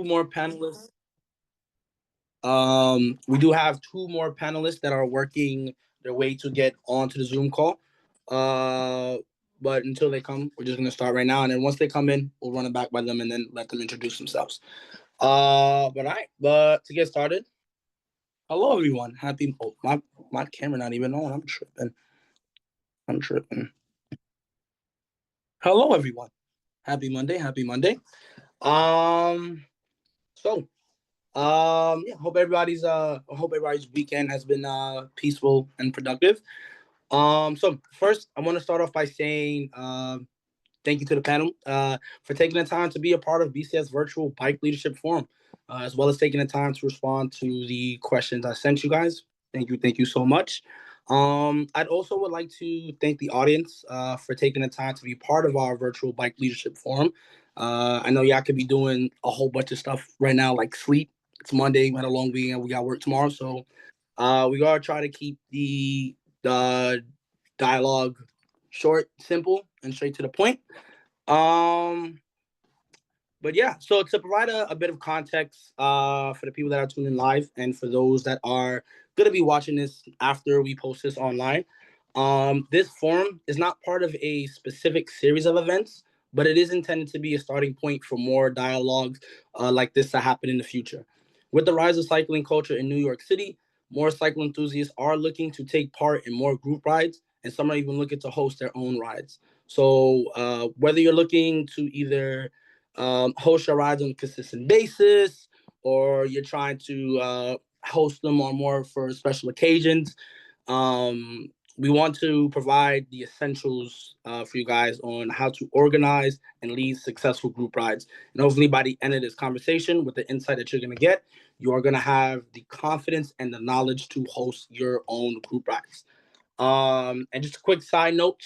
two more panelists. We do have two more panelists that are working their way to get onto the Zoom call. But until they come, we're just gonna start right now, and then once they come in, we'll run it back by them and then let them introduce themselves. But all right, but to get started, hello everyone. Happy my camera not even on. I'm tripping. Hello everyone. Happy Monday. Happy Monday. So yeah, hope everybody's weekend has been peaceful and productive. So first I want to start off by saying thank you to the panel for taking the time to be a part of BCF's virtual bike leadership forum, as well as taking the time to respond to the questions I sent you guys. Thank you so much. I'd also would like to thank the audience for taking the time to be part of our virtual bike leadership forum. I know y'all could be doing a whole bunch of stuff right now, like sleep. It's Monday, we had a long weekend, we got work tomorrow, so we gotta try to keep the dialogue short, simple, and straight to the point. Um, but yeah, so to provide a bit of context for the people that are tuning live and for those that are going to be watching this after we post this online, this forum is not part of a specific series of events, but it is intended to be a starting point for more dialogues like this to happen in the future. With the rise of cycling culture in New York City, more cycle enthusiasts are looking to take part in more group rides, and some are even looking to host their own rides. So whether you're looking to either host your rides on a consistent basis, or you're trying to host them on more for special occasions, we want to provide the essentials for you guys on how to organize and lead successful group rides. And hopefully by the end of this conversation, with the insight that you're going to get, you are going to have the confidence and the knowledge to host your own group rides. And just a quick side note,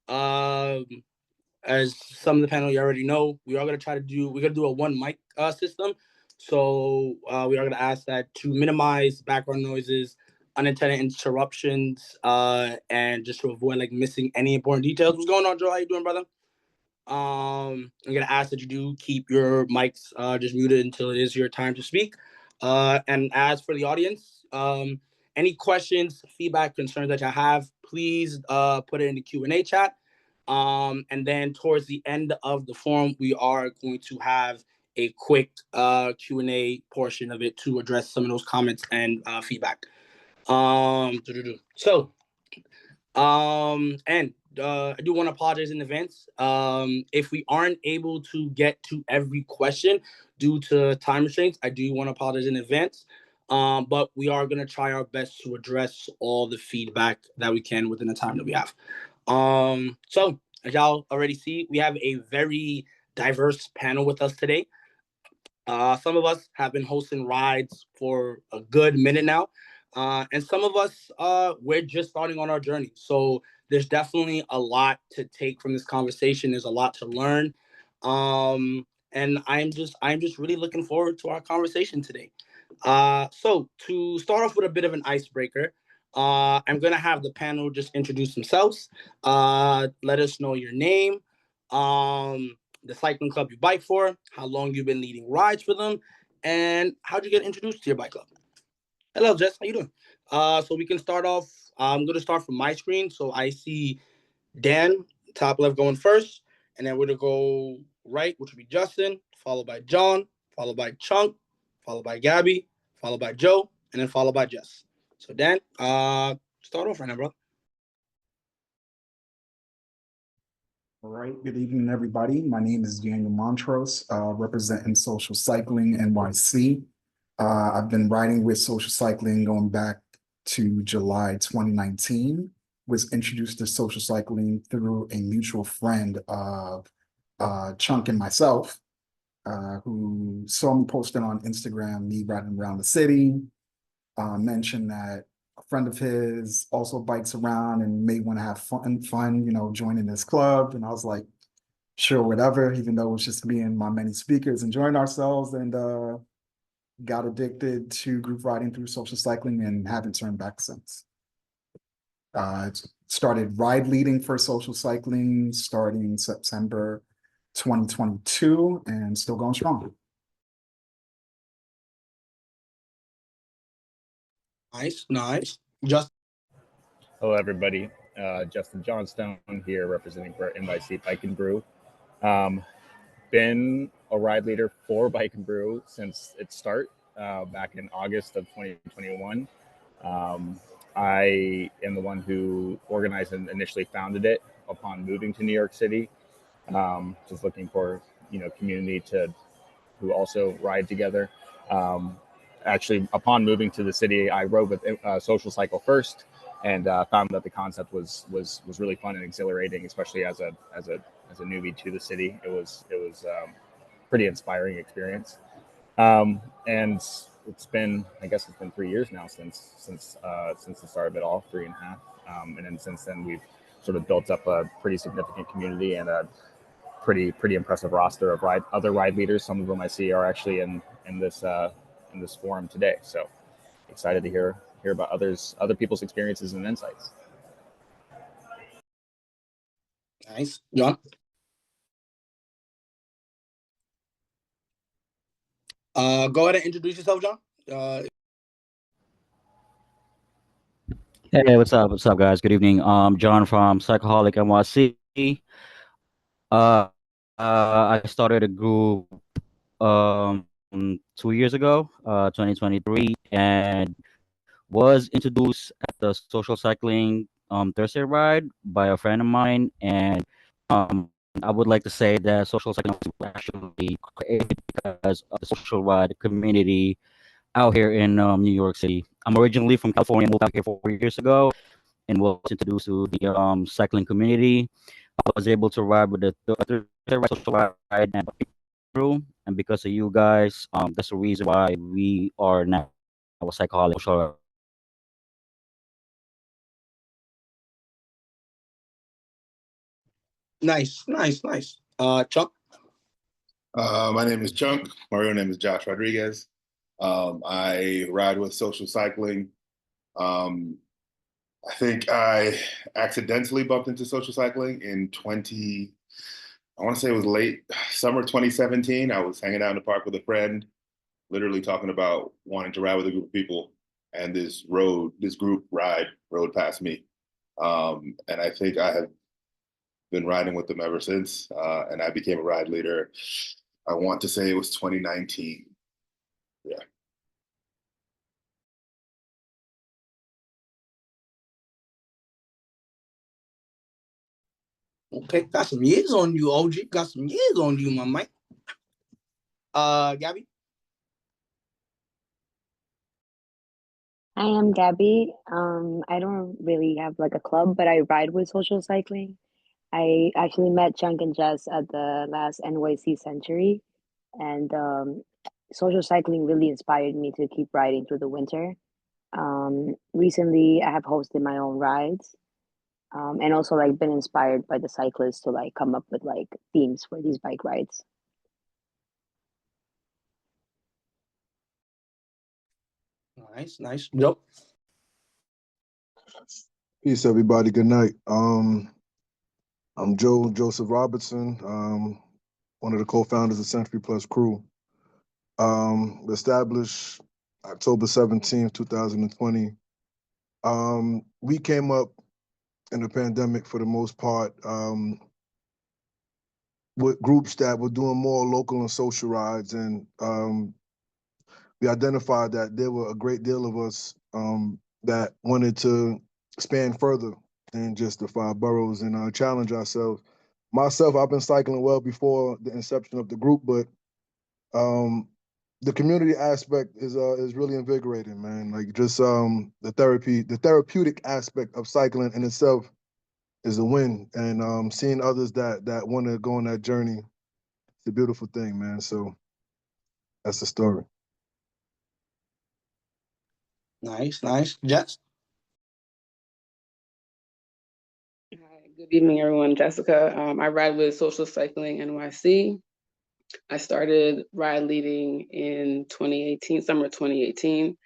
as some of the panel you already know, we're going to do a one mic system. So we are going to ask that to minimize background noises, unintended interruptions, and just to avoid like missing any important details. What's going on, Joe? How you doing, brother? I'm going to ask that you do keep your mics just muted until it is your time to speak. And as for the audience, any questions, feedback, concerns that you have, please put it in the Q&A chat. And then towards the end of the forum, we are going to have a quick Q&A portion of it to address some of those comments and feedback. So, and I do want to apologize in advance if we aren't able to get to every question due to time restraints. I do want to apologize in advance. But we are going to try our best to address all the feedback that we can within the time that we have. So as y'all already see, we have a very diverse panel with us today. Some of us have been hosting rides for a good minute now. And some of us, we're just starting on our journey. So there's definitely a lot to take from this conversation. There's a lot to learn. And I'm just really looking forward to our conversation today. So to start off with a bit of an icebreaker, I'm going to have the panel just introduce themselves. Let us know your name, the cycling club you bike for, how long you've been leading rides for them, and how'd you get introduced to your bike club. Hello, Jess. How you doing? So we can start off. I'm going to start from my screen. So I see Dan, top left, going first. And then we're going to go right, which would be Justin, followed by John, followed by Chunk, followed by Gabby, followed by Joe, and then followed by Jess. So Dan, start off right now, bro. All right, good evening, everybody. My name is Daniel Montrose, representing Social Cycling NYC. I've been riding with Social Cycling going back to July 2019. Was introduced to social cycling through a mutual friend of Chunk and myself, who saw me posting on Instagram, me riding around the city, mentioned that a friend of his also bikes around and may want to have fun, joining this club. And I was like, sure, whatever, even though it was just me and my many speakers enjoying ourselves, and got addicted to group riding through social cycling and haven't turned back since. Started ride leading for social cycling starting September 2022 and still going strong. Nice, nice. Just Hello, everybody. Justin Johnstone here, representing for NYC Bike and Brew. Um, been a ride leader for Bike and Brew since its start back in August of 2021. Um, I am the one who organized and initially founded it upon moving to New York City. Just looking for community to who also ride together. Um, Actually, upon moving to the city, I rode with Social Cycle first, and found that the concept was really fun and exhilarating, especially as a newbie to the city. It was pretty inspiring experience. And I guess it's been 3 years now since the start of it all, 3.5. And then since then, we've sort of built up a pretty significant community and a pretty impressive roster of other ride leaders. Some of them I see are actually in this forum today. So excited to hear about other people's experiences and insights. nice, John. Go ahead and introduce yourself, John. Hey, what's up? What's up, guys? Good evening. John from Psychoholic NYC. I started a group 2 years ago, 2023, and was introduced at the social cycling Thursday ride by a friend of mine. And I would like to say that social cycling was actually created because of the social ride community out here in New York City. I'm originally from California, moved out here 4 years ago and was introduced to the cycling community. I was able to ride with the social ride and through, and because of you guys, that's the reason why we are now a psychological social. Nice, nice, nice. Chuck. My name is Chunk. My real name is Josh Rodriguez. I ride with Social Cycling. Um, I think I accidentally bumped into Social Cycling in I want to say it was late summer 2017. I was hanging out in the park with a friend, literally talking about wanting to ride with a group of people, and this group rode past me. And I think I have been riding with them ever since. And I became a ride leader. I want to say it was 2019. Yeah. Okay, got some years on you, OG. Got some years on you, my man. Gabby. I am Gabby. I don't really have like a club, but I ride with social cycling. I actually met Chunk and Jess at the last NYC Century, and social cycling really inspired me to keep riding through the winter. Recently, I have hosted my own rides, and also like been inspired by the cyclists to like come up with like themes for these bike rides. Nice, nice. Joe. Peace, everybody. Good night. I'm Joseph Robertson, one of the co-founders of Century Plus Crew. Established October 17th, 2020. We came up in the pandemic for the most part with groups that were doing more local and social rides, and we identified that there were a great deal of us that wanted to expand further than just the 5 boroughs and challenge ourselves. Myself, I've been cycling well before the inception of the group, but um, the community aspect is really invigorating, man. Like just the therapeutic aspect of cycling in itself is a win, and seeing others that want to go on that journey, it's a beautiful thing, man. So that's the story. Nice, nice. Jess. Hi, good evening, everyone. Jessica. I ride with Social Cycling NYC. I started ride leading in 2018, summer 2018.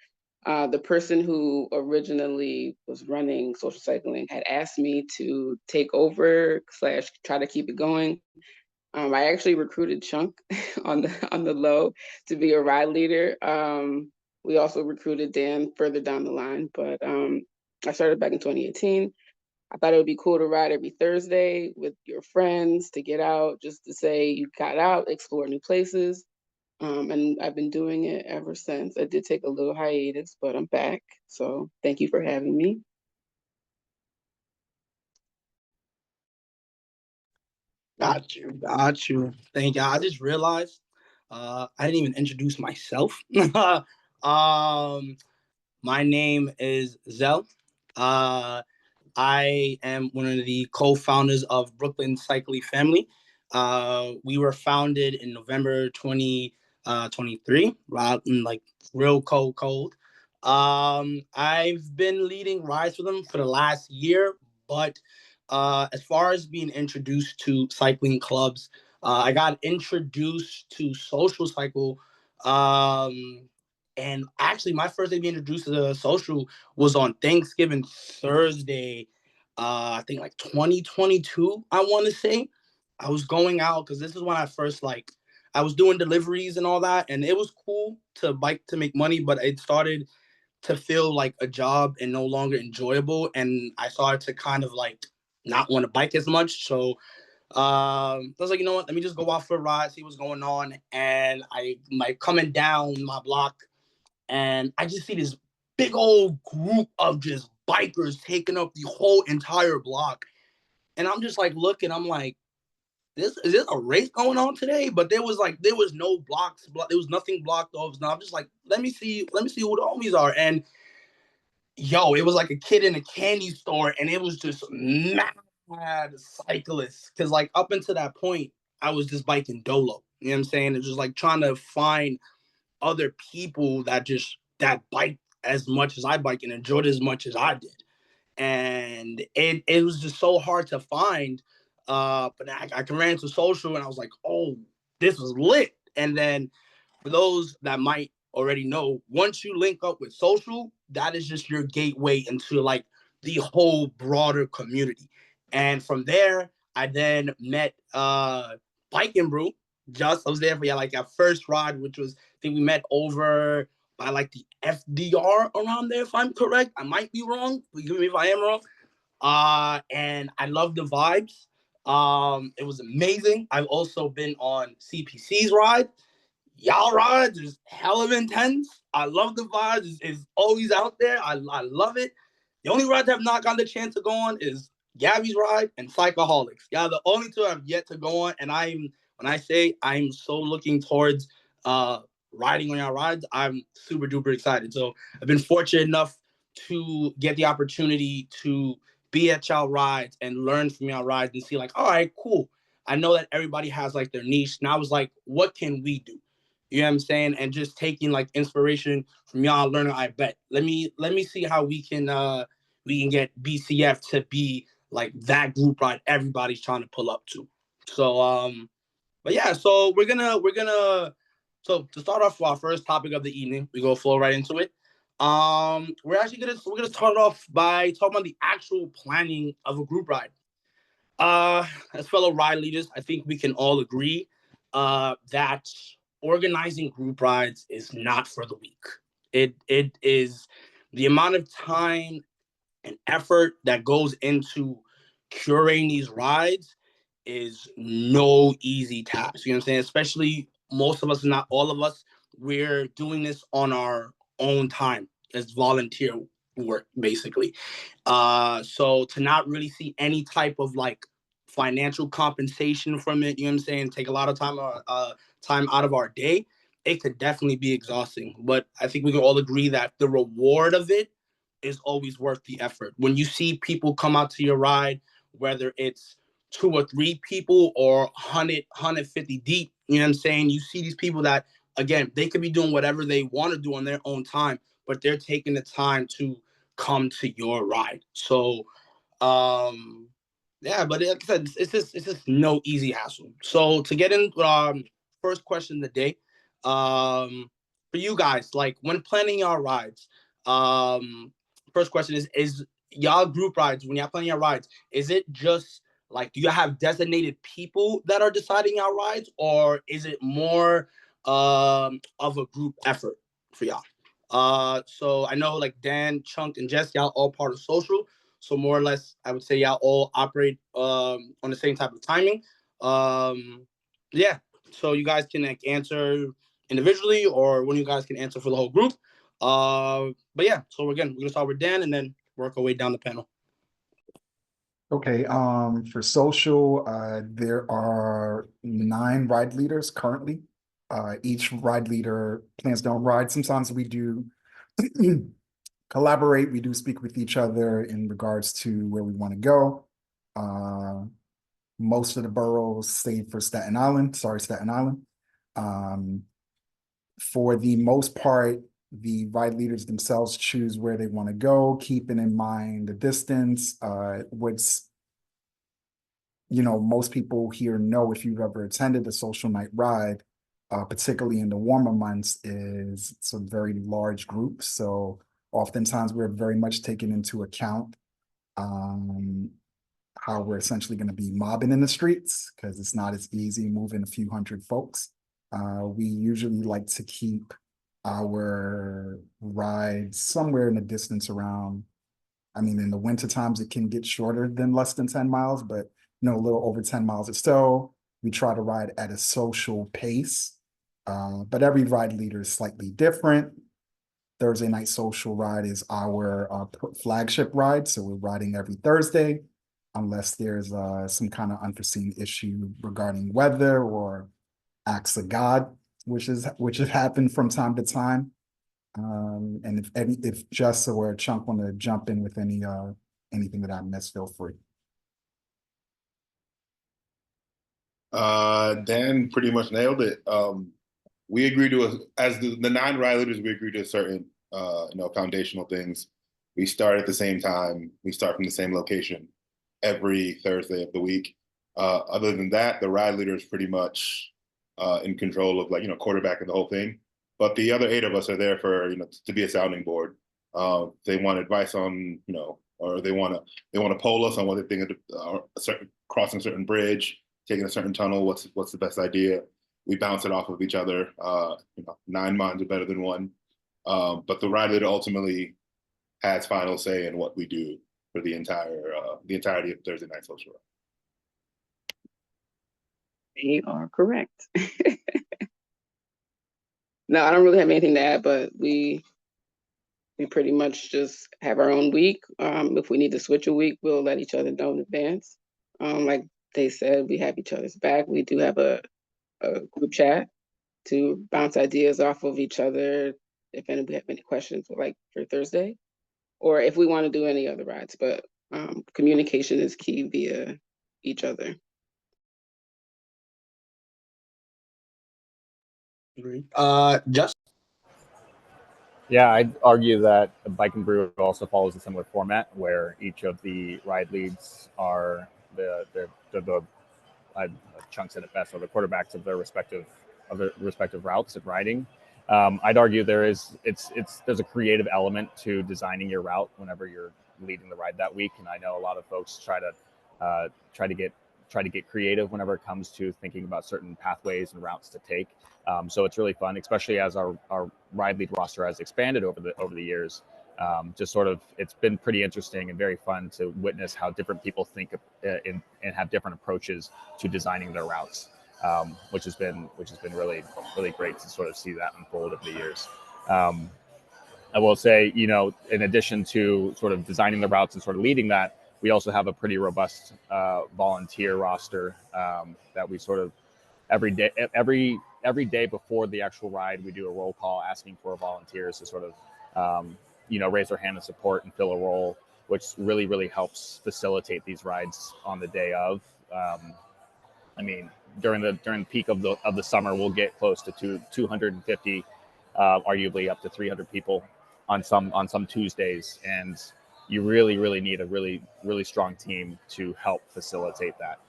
The person who originally was running social cycling had asked me to take over / try to keep it going. I actually recruited Chunk on the low to be a ride leader. We also recruited Dan further down the line, but I started back in 2018. I thought it would be cool to ride every Thursday with your friends, to get out, just to say you got out, explore new places. And I've been doing it ever since. I did take a little hiatus, but I'm back. So thank you for having me. Got you, got you. Thank you. I just realized I didn't even introduce myself. My name is Zell. Uh, I am one of the co-founders of Brooklyn Cycling Family. We were founded in November 2023, like real cold. I've been leading rides for them for the last year, but as far as being introduced to cycling clubs, I got introduced to Social Cycle. And actually, my first day being introduced to the social was on Thanksgiving Thursday, I think like 2022, I want to say. I was going out because this is when I first I was doing deliveries and all that, and it was cool to bike to make money, but it started to feel like a job and no longer enjoyable, and I started to kind of not want to bike as much. So I was like, you know what? Let me just go out for a ride, see what's going on. And I like coming down my block, and I just see this big old group of just bikers taking up the whole entire block. And I'm just like looking, I'm like, this is this a race going on today? But there was no blocks, there was nothing blocked off. Now I'm just like, let me see who the homies are. And yo, it was like a kid in a candy store, and it was just mad cyclists. Cause like up until that point, I was just biking dolo. You know what I'm saying? It was just like trying to find other people that bike as much as I bike and enjoyed as much as I did. And it was just so hard to find. But I ran into social, and I was like, oh, this was lit. And then for those that might already know, once you link up with social, that is just your gateway into like the whole broader community. And from there, I then met Bike and Brew. Just I was there for like our first ride, which was I think we met over by like the FDR around there, if I'm correct. I might be wrong. Forgive me if I am wrong. And I love the vibes. It was amazing. I've also been on CPC's ride. Y'all rides is hell of intense. I love the vibes. It's always out there. I love it. The only rides I've not gotten the chance to go on is Gabby's ride and Psychoholics. Y'all the only two I've yet to go on. And when I say I'm so looking towards uh riding on y'all rides, I'm super duper excited. So I've been fortunate enough to get the opportunity to be at y'all rides and learn from y'all rides and see like, all right, cool. I know that everybody has like their niche. And I was like, what can we do? You know what I'm saying? And just taking like inspiration from y'all learning, I bet. Let me see how we can get BCF to be like that group ride everybody's trying to pull up to. So but yeah, so we're gonna so to start off our first topic of the evening, we go flow right into it. We're gonna start off by talking about the actual planning of a group ride. As fellow ride leaders, I think we can all agree that organizing group rides is not for the weak. It is the amount of time and effort that goes into curating these rides is no easy task. You know what I'm saying? Especially most of us, not all of us, we're doing this on our own time as volunteer work, basically. So to not really see any type of like financial compensation from it, you know what I'm saying? Take a lot of time out of our day. It could definitely be exhausting, but I think we can all agree that the reward of it is always worth the effort. When you see people come out to your ride, whether it's two or three people or 150 deep, you know what I'm saying? You see these people that, again, they could be doing whatever they want to do on their own time, but they're taking the time to come to your ride. So, yeah, but like I said, it's just no easy hassle. So to get in, first question of the day, for you guys, like when planning your rides, first question is y'all group rides when y'all planning your rides, is it just like do you have designated people that are deciding your rides, or is it more of a group effort for y'all? So I know like Dan, Chunk, and Jess, y'all all part of social. So more or less, I would say y'all all operate on the same type of timing. Yeah. So you guys can like answer individually, or one of you guys can answer for the whole group. But yeah. So we're gonna start with Dan and then work our way down the panel. Okay, for social, there are 9 ride leaders currently. Each ride leader plans their own ride. Sometimes we do collaborate, we do speak with each other in regards to where we want to go. Most of the boroughs, save for Staten Island, Staten Island. For the most part, the ride leaders themselves choose where they want to go, keeping in mind the distance. Most people here know, if you've ever attended a social night ride, particularly in the warmer months, is it's a very large group. So oftentimes we're very much taking into account how we're essentially going to be mobbing in the streets, because it's not as easy moving a few hundred folks. We usually like to keep our rides somewhere in the distance around, in the winter times, it can get shorter than less than 10 miles, but a little over 10 miles or so. We try to ride at a social pace, but every ride leader is slightly different. Thursday night social ride is our flagship ride. So we're riding every Thursday, unless there's some kind of unforeseen issue regarding weather or acts of God, which have happened from time to time. And if Jess or Chunk want to jump in with anything that I missed, feel free. Dan pretty much nailed it. We agree to as the 9 ride leaders, we agree to certain foundational things. We start at the same time. We start from the same location every Thursday of the week. Other than that, the ride leader is pretty much in control of quarterbacking the whole thing. But the other 8 of us are there for to be a sounding board. They want advice on or they want to poll us on what they think of crossing a certain bridge, taking a certain tunnel. What's the best idea? We bounce it off of each other. 9 minds are better than one. But the ride leader ultimately has final say in what we do for the entirety of Thursday night social. They are correct. No, I don't really have anything to add, but we pretty much just have our own week. If we need to switch a week, we'll let each other know in advance. Like they said, we have each other's back. We do have a group chat to bounce ideas off of each other if we have any questions, like for Thursday, or if we want to do any other rides. But communication is key via each other. Just Yeah, I'd argue that the Bike and Brew also follows a similar format where each of the ride leads are the Chunk said it best, or the quarterbacks of their respective routes and riding. I'd argue there's a creative element to designing your route whenever you're leading the ride that week, and I know a lot of folks try to get creative whenever it comes to thinking about certain pathways and routes to take. So it's really fun, especially as our ride lead roster has expanded over the years. It's been pretty interesting and very fun to witness how different people think and have different approaches to designing their routes, which has been really, really great to sort of see that unfold over the years. I will say, in addition to sort of designing the routes and sort of leading that, we also have a pretty robust volunteer roster that we sort of every day before the actual ride, we do a roll call asking for volunteers to sort of raise their hand and support and fill a role, which really, really helps facilitate these rides on the day of. During the peak of the summer, we'll get close to 250, arguably up to 300 people on some Tuesdays, and you really, really need a really, really strong team to help facilitate that.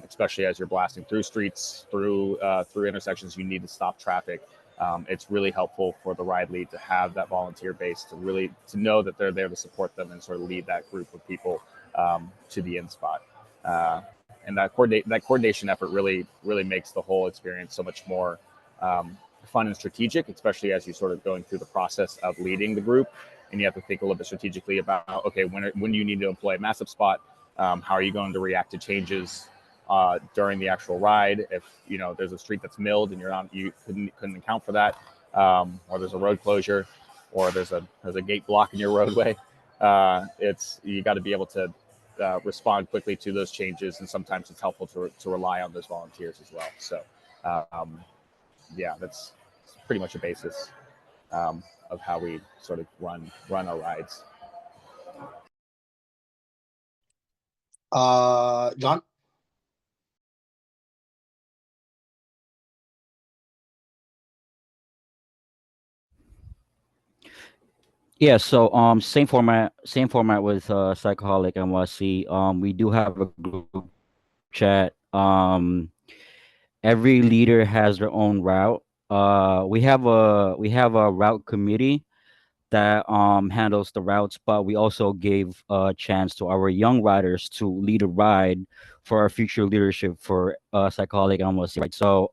Especially as you're blasting through streets, through intersections, you need to stop traffic. It's really helpful for the ride lead to have that volunteer base to know that they're there to support them and sort of lead that group of people to the end spot. And that coordination effort really, really makes the whole experience so much more fun and strategic, especially as you're sort of going through the process of leading the group, and you have to think a little bit strategically about, okay, when do you need to employ a massive spot? How are you going to react to changes during the actual ride? If there's a street that's milled and you couldn't account for that, or there's a road closure, or there's a gate blocking your roadway. You got to be able to respond quickly to those changes, and sometimes it's helpful to rely on those volunteers as well. So yeah, that's pretty much a basis of how we sort of run our rides. John? Yeah, so same format with Psychoholic NYC. We do have a group chat. Every leader has their own route. We have a route committee that handles the routes, but we also gave a chance to our young riders to lead a ride for our future leadership for Psychoholic NYC. Right. So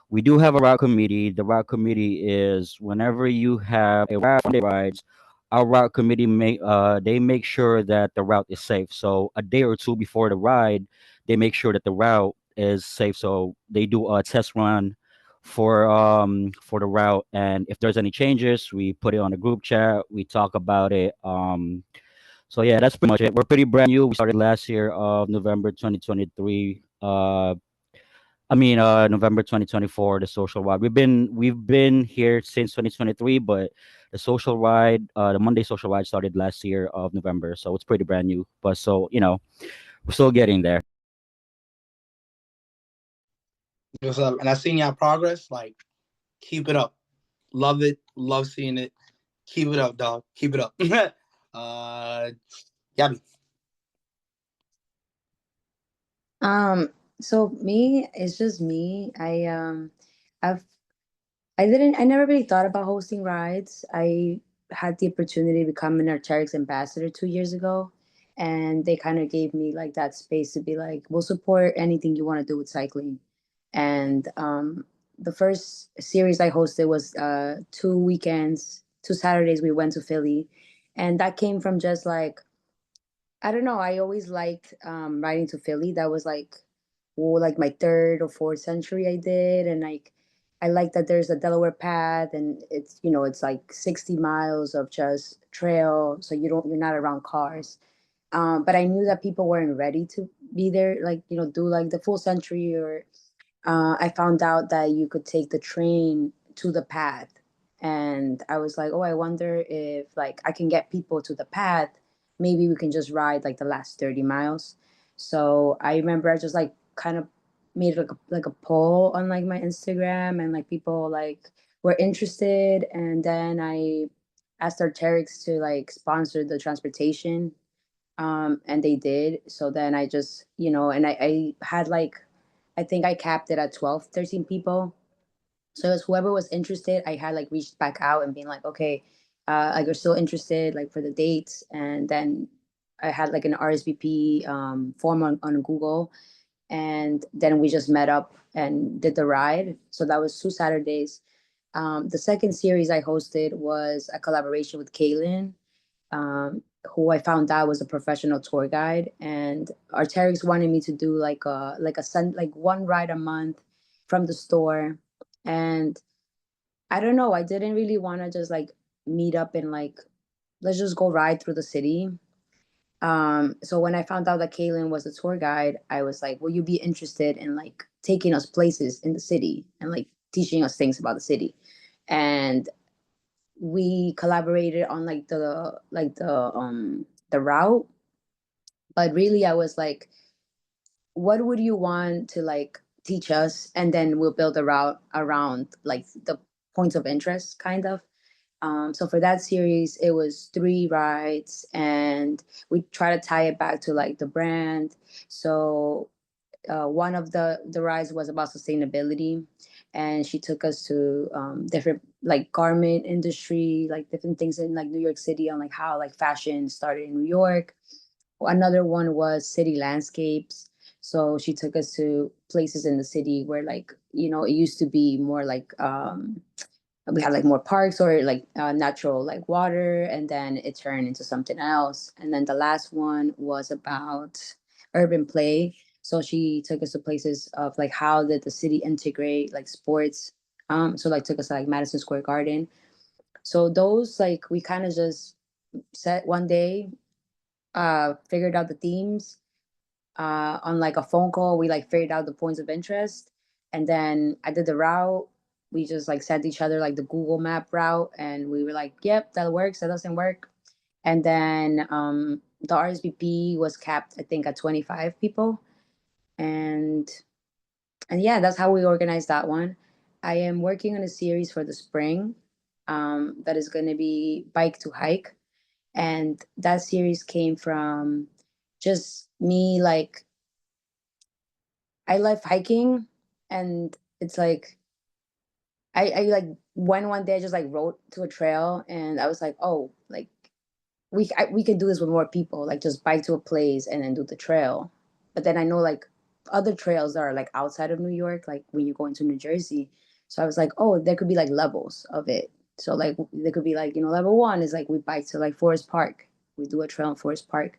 we do have a route committee. The route committee is whenever you have a route day rides, our route committee make sure that the route is safe. So a day or two before the ride, they make sure that the route is safe. So they do a test run for the route, and if there's any changes, we put it on the group chat. We talk about it. So yeah, that's pretty much it. We're pretty brand new. We started last year of November 2023. November 2024, the social ride. We've been here since 2023, but the social ride, the Monday social ride started last year of November, so it's pretty brand new. But so we're still getting there. And I've seen your progress. Like, keep it up. Love it. Love seeing it. Keep it up, dog. Keep it up. Gabby. So me, it's just me. I've I never really thought about hosting rides. I had the opportunity to become an Arc'teryx ambassador 2 years ago, and they kind of gave me like that space to be like, we'll support anything you want to do with cycling. And the first series I hosted was 2 weekends, 2 Saturdays. We went to Philly, and that came from just like, I don't know. I always liked riding to Philly. That was like, like my third or fourth century I did, and like I like that there's a Delaware path, and it's like 60 miles of just trail, so you're not around cars. But I knew that people weren't ready to be there, like do like the full century or I found out that you could take the train to the path. And I was like, oh, I wonder if like I can get people to the path. Maybe we can just ride like the last 30 miles. So I remember I just like kind of made like a poll on like my Instagram, and like people like were interested. And then I asked Arc'teryx to like sponsor the transportation. And they did. So then I just, and I had like, I think I capped it at 12, 13 people. So it was whoever was interested, I had like reached back out and being like, okay, like you're still interested, like for the dates. And then I had like an RSVP form on Google. And then we just met up and did the ride. So that was 2 Saturdays. The second series I hosted was a collaboration with Kaylin, who I found out was a professional tour guide, and Arc'teryx wanted me to do like one ride a month from the store. And I don't know, I didn't really want to just like meet up and like let's just go ride through the city. So when I found out that Kaylin was a tour guide, I was like, will you be interested in like taking us places in the city and like teaching us things about the city? And we collaborated on the route. But really I was like, what would you want to like teach us, and then we'll build a route around like the points of interest kind of. So for that series it was 3 rides, and we try to tie it back to like the brand. So one of the rides was about sustainability, and she took us to different like garment industry, like different things in like New York City, on like how like fashion started in New York. Another one was city landscapes. So she took us to places in the city where, like, it used to be more like we had like more parks or like natural like water, and then it turned into something else. And then the last one was about urban play. So she took us to places of like how did the city integrate like sports. So like took us to like Madison Square Garden. So those, like, we kind of just set one day, figured out the themes on like a phone call. We like figured out the points of interest, and then I did the route. We just like sent each other like the Google Map route, and we were like, "Yep, that works. That doesn't work." And then the RSVP was capped, I think, at 25 people, and yeah, that's how we organized that one. I am working on a series for the spring, that is going to be bike to hike, and that series came from just me, like, I love hiking, and it's like I like went one day, I just like rode to a trail, and I was like, oh, like we could do this with more people, like just bike to a place and then do the trail. But then I know like other trails that are like outside of New York, like when you go into New Jersey. So I was like, oh, there could be like levels of it. So like there could be like, level one is like we bike to like Forest Park. We do a trail in Forest Park.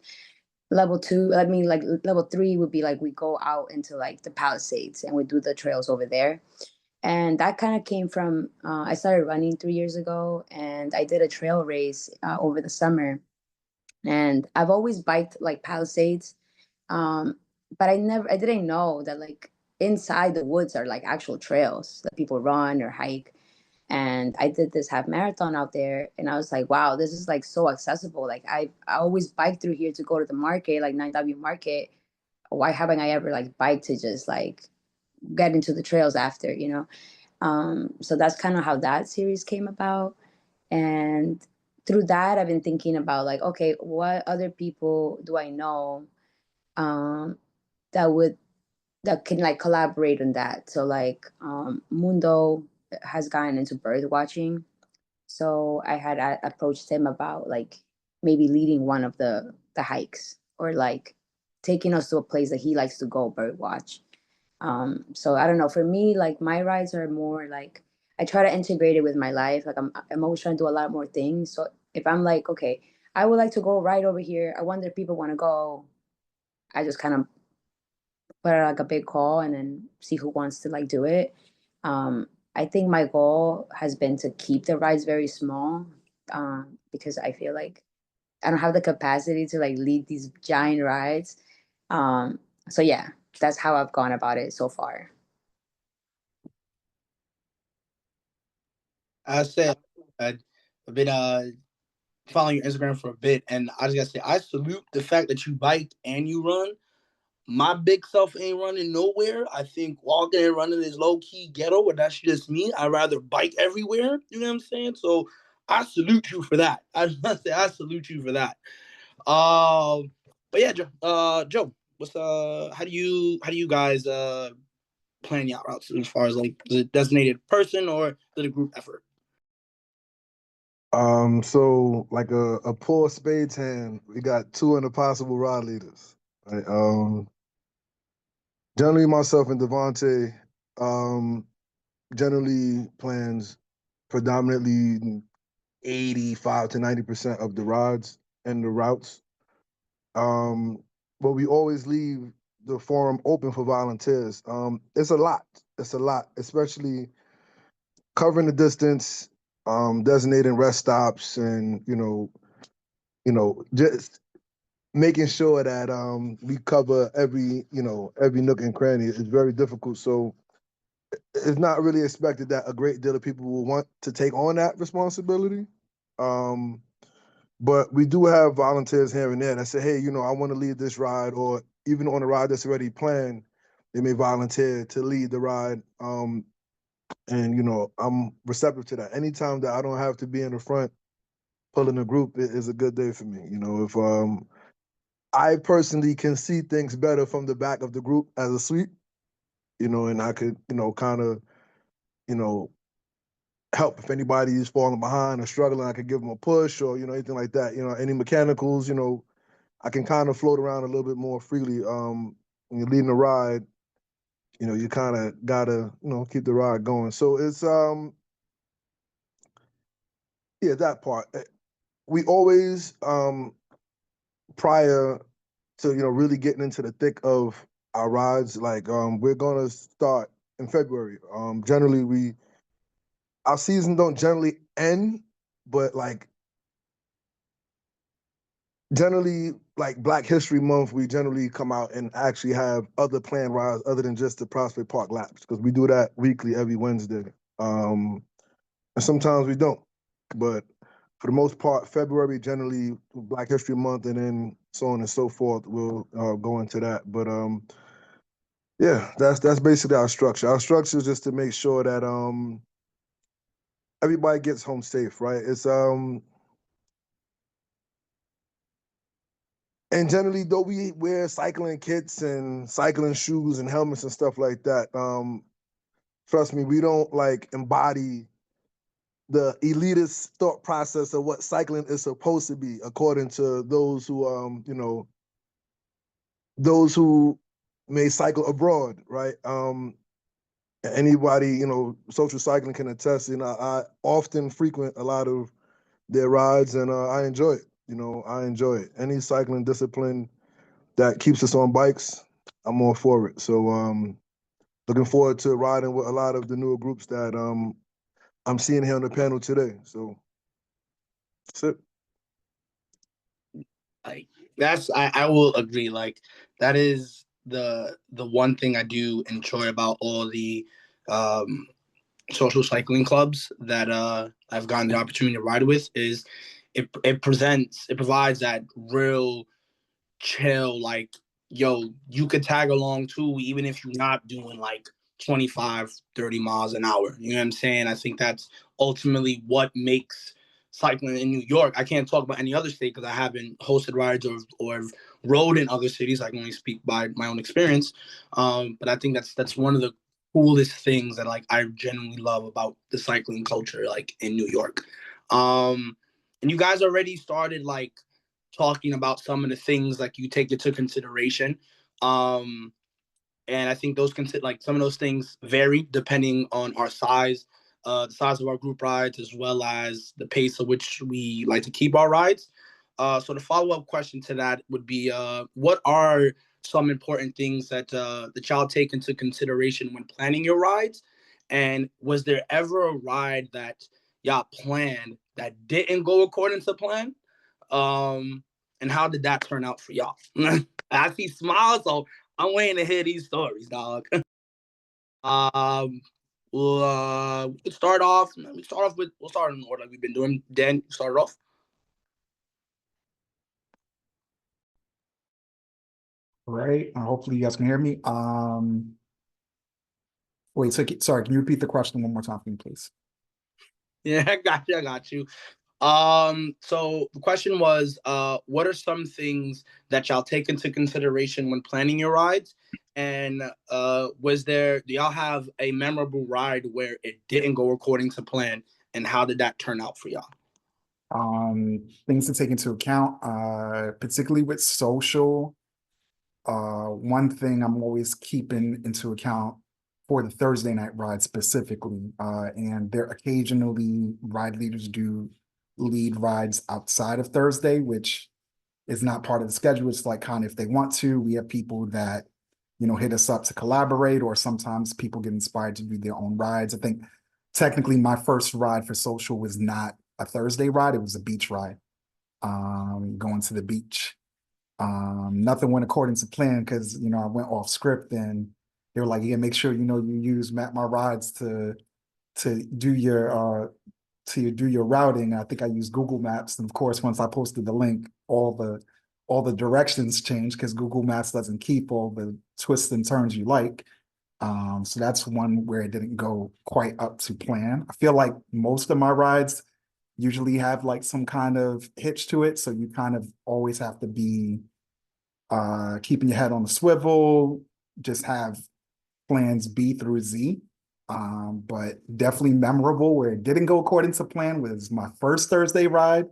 Level two, I mean, like level three would be like we go out into like the Palisades and we do the trails over there. And that kind of came from I started running 3 years ago, and I did a trail race over the summer. And I've always biked like Palisades, um, but I didn't know that like inside the woods are like actual trails that people run or hike. And I did this half marathon out there, and I was like, wow, this is like so accessible. Like I always bike through here to go to the market, like 9W Market. Why haven't I ever like biked to just like get into the trails after? So that's kind of how that series came about. And through that, I've been thinking about like, okay, what other people do I know um, that would that can like collaborate on that? So like Mundo has gotten into bird watching, so I had approached him about like maybe leading one of the hikes, or like taking us to a place that he likes to go bird watch. So I don't know. For me, like my rides are more like I try to integrate it with my life. Like I'm always trying to do a lot more things. So if I'm like, okay, I would like to go right over here. I wonder if people want to go. I just kind of put out like a big call and then see who wants to like do it. I think my goal has been to keep the rides very small, because I feel like I don't have the capacity to like lead these giant rides. Um, so yeah, that's how I've gone about it so far. I said I've been following your Instagram for a bit, and I just gotta say I salute the fact that you bike and you run. My big self ain't running nowhere. I think walking and running is low key ghetto, but that's just me. I'd rather bike everywhere. You know what I'm saying? So I salute you for that. I must say I salute you for that. But yeah, Joe, what's how do you guys plan your routes as far as like the designated person or is it a group effort? So like a poor spades hand, we got two impossible rod leaders. Right? Generally myself and Devontae, generally plans predominantly 85 to 90% of the rides and the routes. Um, but we always leave the forum open for volunteers. It's a lot. It's a lot, especially covering the distance, designating rest stops, and just making sure that we cover every nook and cranny is very difficult. So it's not really expected that a great deal of people will want to take on that responsibility. Um, but we do have volunteers here and there that say, hey, I want to lead this ride, or even on a ride that's already planned, they may volunteer to lead the ride. And I'm receptive to that. Anytime that I don't have to be in the front pulling a group is a good day for me. If I personally can see things better from the back of the group as a sweep, and I could, kind of, you know, help if anybody is falling behind or struggling. I could give them a push or, anything like that. Any mechanicals, I can kind of float around a little bit more freely when you're leading a ride, you kind of gotta, keep the ride going. So it's yeah, that part. We always prior to really getting into the thick of our rides, like we're gonna start in February. Generally our season don't generally end, but like generally like Black History Month, we generally come out and actually have other planned rides other than just the Prospect Park laps, because we do that weekly every Wednesday. And sometimes we don't. But for the most part, February generally Black History Month, and then so on and so forth. We'll go into that. But yeah, that's basically our structure. Our structure is just to make sure that everybody gets home safe, right? It's and generally though we wear cycling kits and cycling shoes and helmets and stuff like that, trust me, we don't like embody the elitist thought process of what cycling is supposed to be, according to those who those who may cycle abroad, right? Anybody, social cycling can attest. I often frequent a lot of their rides, and I enjoy it. I enjoy it. Any cycling discipline that keeps us on bikes, I'm all for it. So looking forward to riding with a lot of the newer groups that I'm seeing here on the panel today. So that's it. Like I will agree. Like that is the one thing I do enjoy about all the um social cycling clubs that I've gotten the opportunity to ride with is it provides that real chill, like, yo, you could tag along too, even if you're not doing like 25, 30 miles an hour. You know what I'm saying? I think that's ultimately what makes cycling in New York. I can't talk about any other state because I haven't hosted rides or rode in other cities. I can only speak by my own experience. But I think that's one of the coolest things that like I genuinely love about the cycling culture, like in New York. And you guys already started like talking about some of the things like you take into consideration. Um, and I think those consider like some of those things vary depending on our size, the size of our group rides, as well as the pace at which we like to keep our rides. So the follow up question to that would be, what are some important things that the child take into consideration when planning your rides? And was there ever a ride that y'all planned that didn't go according to plan? Um, and how did that turn out for y'all? I see smiles, so I'm waiting to hear these stories, dog. um, we'll start off. We'll start in order like we've been doing. Dan, start it off. Right. Hopefully you guys can hear me. Wait, so sorry, can you repeat the question one more time for me, please? Yeah, I got you. I got you. So the question was, what are some things that y'all take into consideration when planning your rides? And do y'all have a memorable ride where it didn't go according to plan? And how did that turn out for y'all? Things to take into account, particularly with social. One thing I'm always keeping into account for the Thursday night ride specifically, and there occasionally ride leaders do lead rides outside of Thursday, which is not part of the schedule. It's like kind of if they want to. We have people that, hit us up to collaborate, or sometimes people get inspired to do their own rides. I think technically my first ride for social was not a Thursday ride, it was a beach ride, going to the beach. Nothing went according to plan because I went off script, and they were like, "Yeah, make sure you use Map My Rides to do your routing." I think I used Google Maps, and of course, once I posted the link, all the directions changed because Google Maps doesn't keep all the twists and turns you like. So that's one where it didn't go quite up to plan. I feel like most of my rides usually have like some kind of hitch to it, so you kind of always have to be keeping your head on the swivel, just have plans B through Z. But definitely memorable where it didn't go according to plan was my first Thursday ride.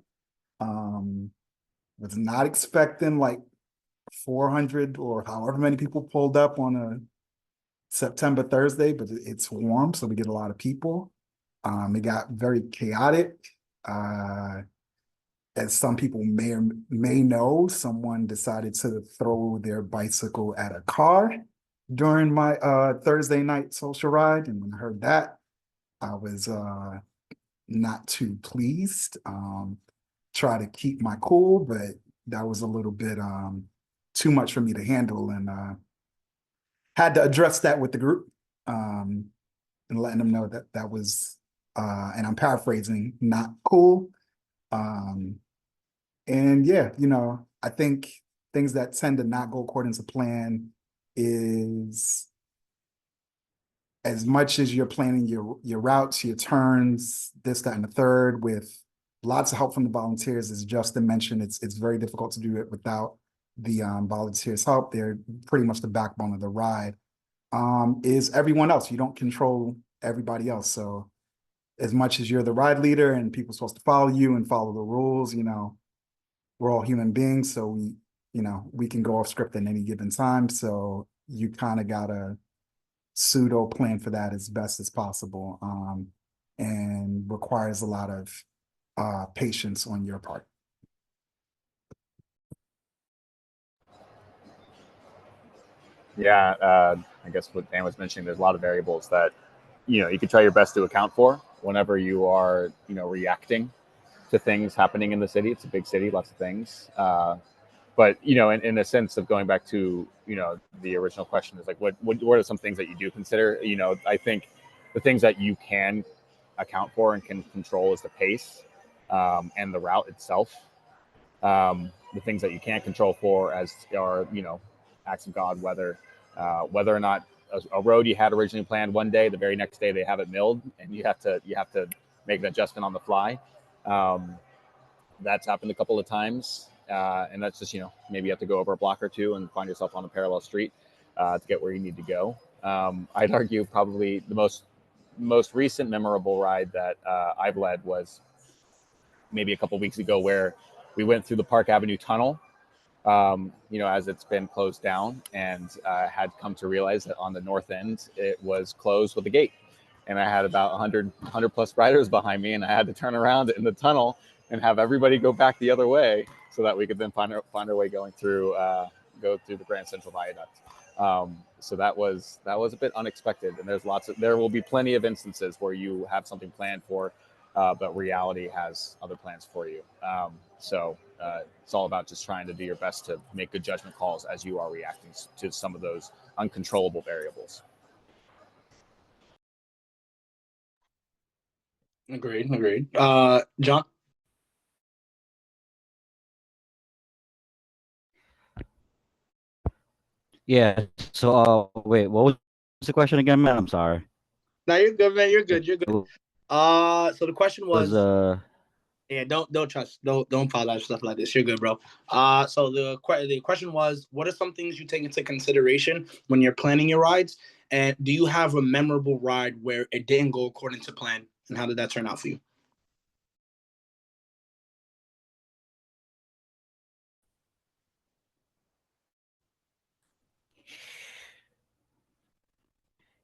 Was not expecting like 400 or however many people pulled up on a September Thursday, but it's warm, so we get a lot of people. It got very chaotic. As some people may or may know, someone decided to throw their bicycle at a car during my Thursday night social ride. And when I heard that, I was not too pleased. Try to keep my cool, but that was a little bit too much for me to handle, and had to address that with the group, and letting them know that that was, and I'm paraphrasing, not cool. And yeah, I think things that tend to not go according to plan is, as much as you're planning your routes, your turns, this, that, and the third, with lots of help from the volunteers, as Justin mentioned, it's very difficult to do it without the volunteers' help. They're pretty much the backbone of the ride. Is everyone else. You don't control everybody else. So as much as you're the ride leader and people are supposed to follow you and follow the rules, we're all human beings. So we can go off script at any given time. So you kind of gotta pseudo plan for that as best as possible, and requires a lot of patience on your part. Yeah, I guess what Dan was mentioning, there's a lot of variables that you can try your best to account for whenever you are reacting to things happening in the city. It's a big city, lots of things. But in a sense of going back to the original question, is like what are some things that you do consider? I think the things that you can account for and can control is the pace, and the route itself. The things that you can't control for as are acts of God, whether or not a road you had originally planned one day, the very next day they have it milled, and you have to make an adjustment on the fly. That's happened a couple of times, and that's just maybe you have to go over a block or two and find yourself on a parallel street to get where you need to go. I'd argue probably the most recent memorable ride that I've led was maybe a couple of weeks ago, where we went through the Park Avenue tunnel, as it's been closed down, and had come to realize that on the north end it was closed with a gate, and I had about 100 plus riders behind me, and I had to turn around in the tunnel and have everybody go back the other way so that we could then find our way go through the Grand Central Viaduct. So that was a bit unexpected, and there will be plenty of instances where you have something planned for, but reality has other plans for you. So it's all about just trying to do your best to make good judgment calls as you are reacting to some of those uncontrollable variables. Agreed. John? Yeah. So, wait, what was the question again, man? I'm sorry. No, you're good, man. You're good. It So the question was was, yeah, don't apologize for stuff like this. You're good, bro. So the question was, what are some things you take into consideration when you're planning your rides, and do you have a memorable ride where it didn't go according to plan, and how did that turn out for you?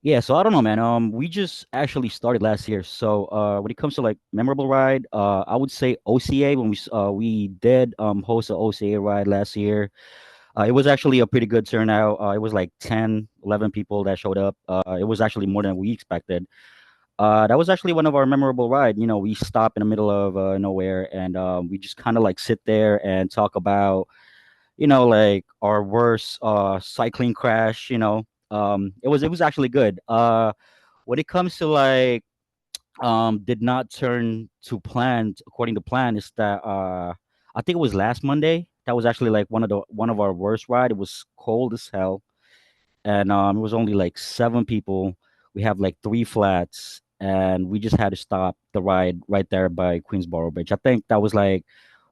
Yeah, so I don't know, man. We just actually started last year. So, when it comes to like memorable ride, I would say OCA. When we did host an OCA ride last year. It was actually a pretty good turnout. It was like 10, 11 people that showed up. It was actually more than we expected. That was actually one of our memorable ride. We stop in the middle of nowhere, and we just kind of like sit there and talk about like our worst cycling crash. It was actually good. When it comes to like did not turn to plan according to plan, is that I think it was last Monday. That was actually like one of our worst ride. It was cold as hell, and it was only like 7 people. We have like 3 flats, and we just had to stop the ride right there by Queensboro Bridge. I think that was like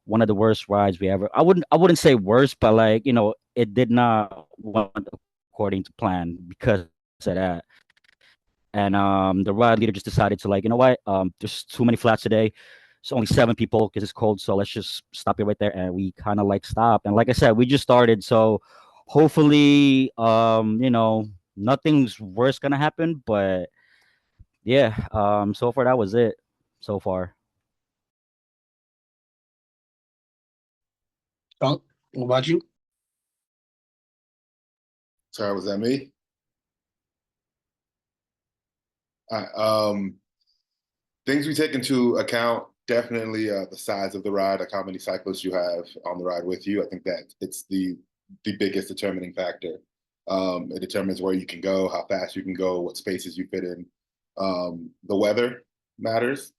one of the worst rides we ever. I wouldn't say worst, but like it did not went according to plan because of that. And the ride leader just decided to, like, there's too many flats today, it's only 7 people because it's cold. So let's just stop it right there. And we kind of like stopped. And like I said, we just started. So hopefully, nothing's worse gonna happen. But yeah, so far that was it. So far. What about you? Sorry, was that me? Things we take into account, definitely the size of the ride, like how many cyclists you have on the ride with you. I think that it's the biggest determining factor. It determines where you can go, how fast you can go, what spaces you fit in. The weather matters.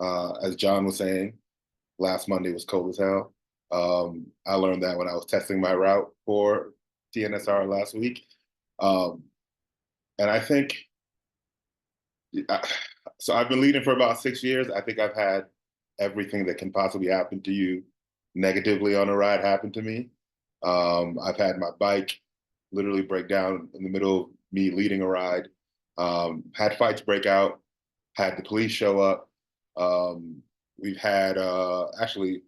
As John was saying, last Monday was cold as hell. I learned that when I was testing my route for TNSR last week. And I think so I've been leading for about 6 years. I think I've had everything that can possibly happen to you negatively on a ride happen to me. I've had my bike literally break down in the middle of me leading a ride. Had fights break out, had the police show up. We've had actually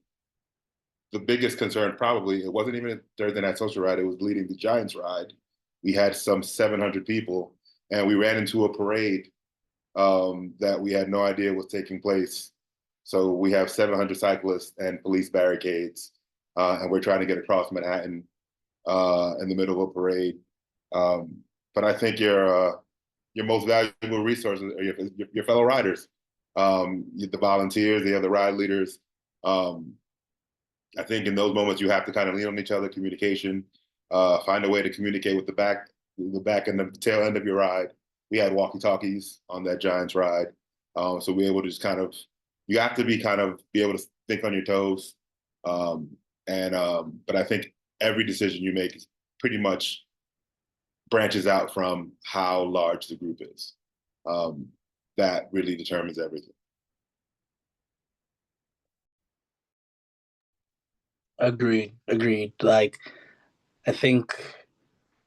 the biggest concern probably, it wasn't even a Thursday Night Social ride, it was leading the Giants ride. We had some 700 people and we ran into a parade that we had no idea was taking place. So we have 700 cyclists and police barricades, and we're trying to get across Manhattan in the middle of a parade. But I think your most valuable resources are your fellow riders, the volunteers, the other ride leaders. I think in those moments you have to kind of lean on each other, communication, find a way to communicate with the back end of the tail end of your ride. We had walkie-talkies on that Giants ride. So we're able to just kind of, you have to be able to think on your toes. But I think every decision you make is pretty much branches out from how large the group is. That really determines everything. Agreed. Like, I think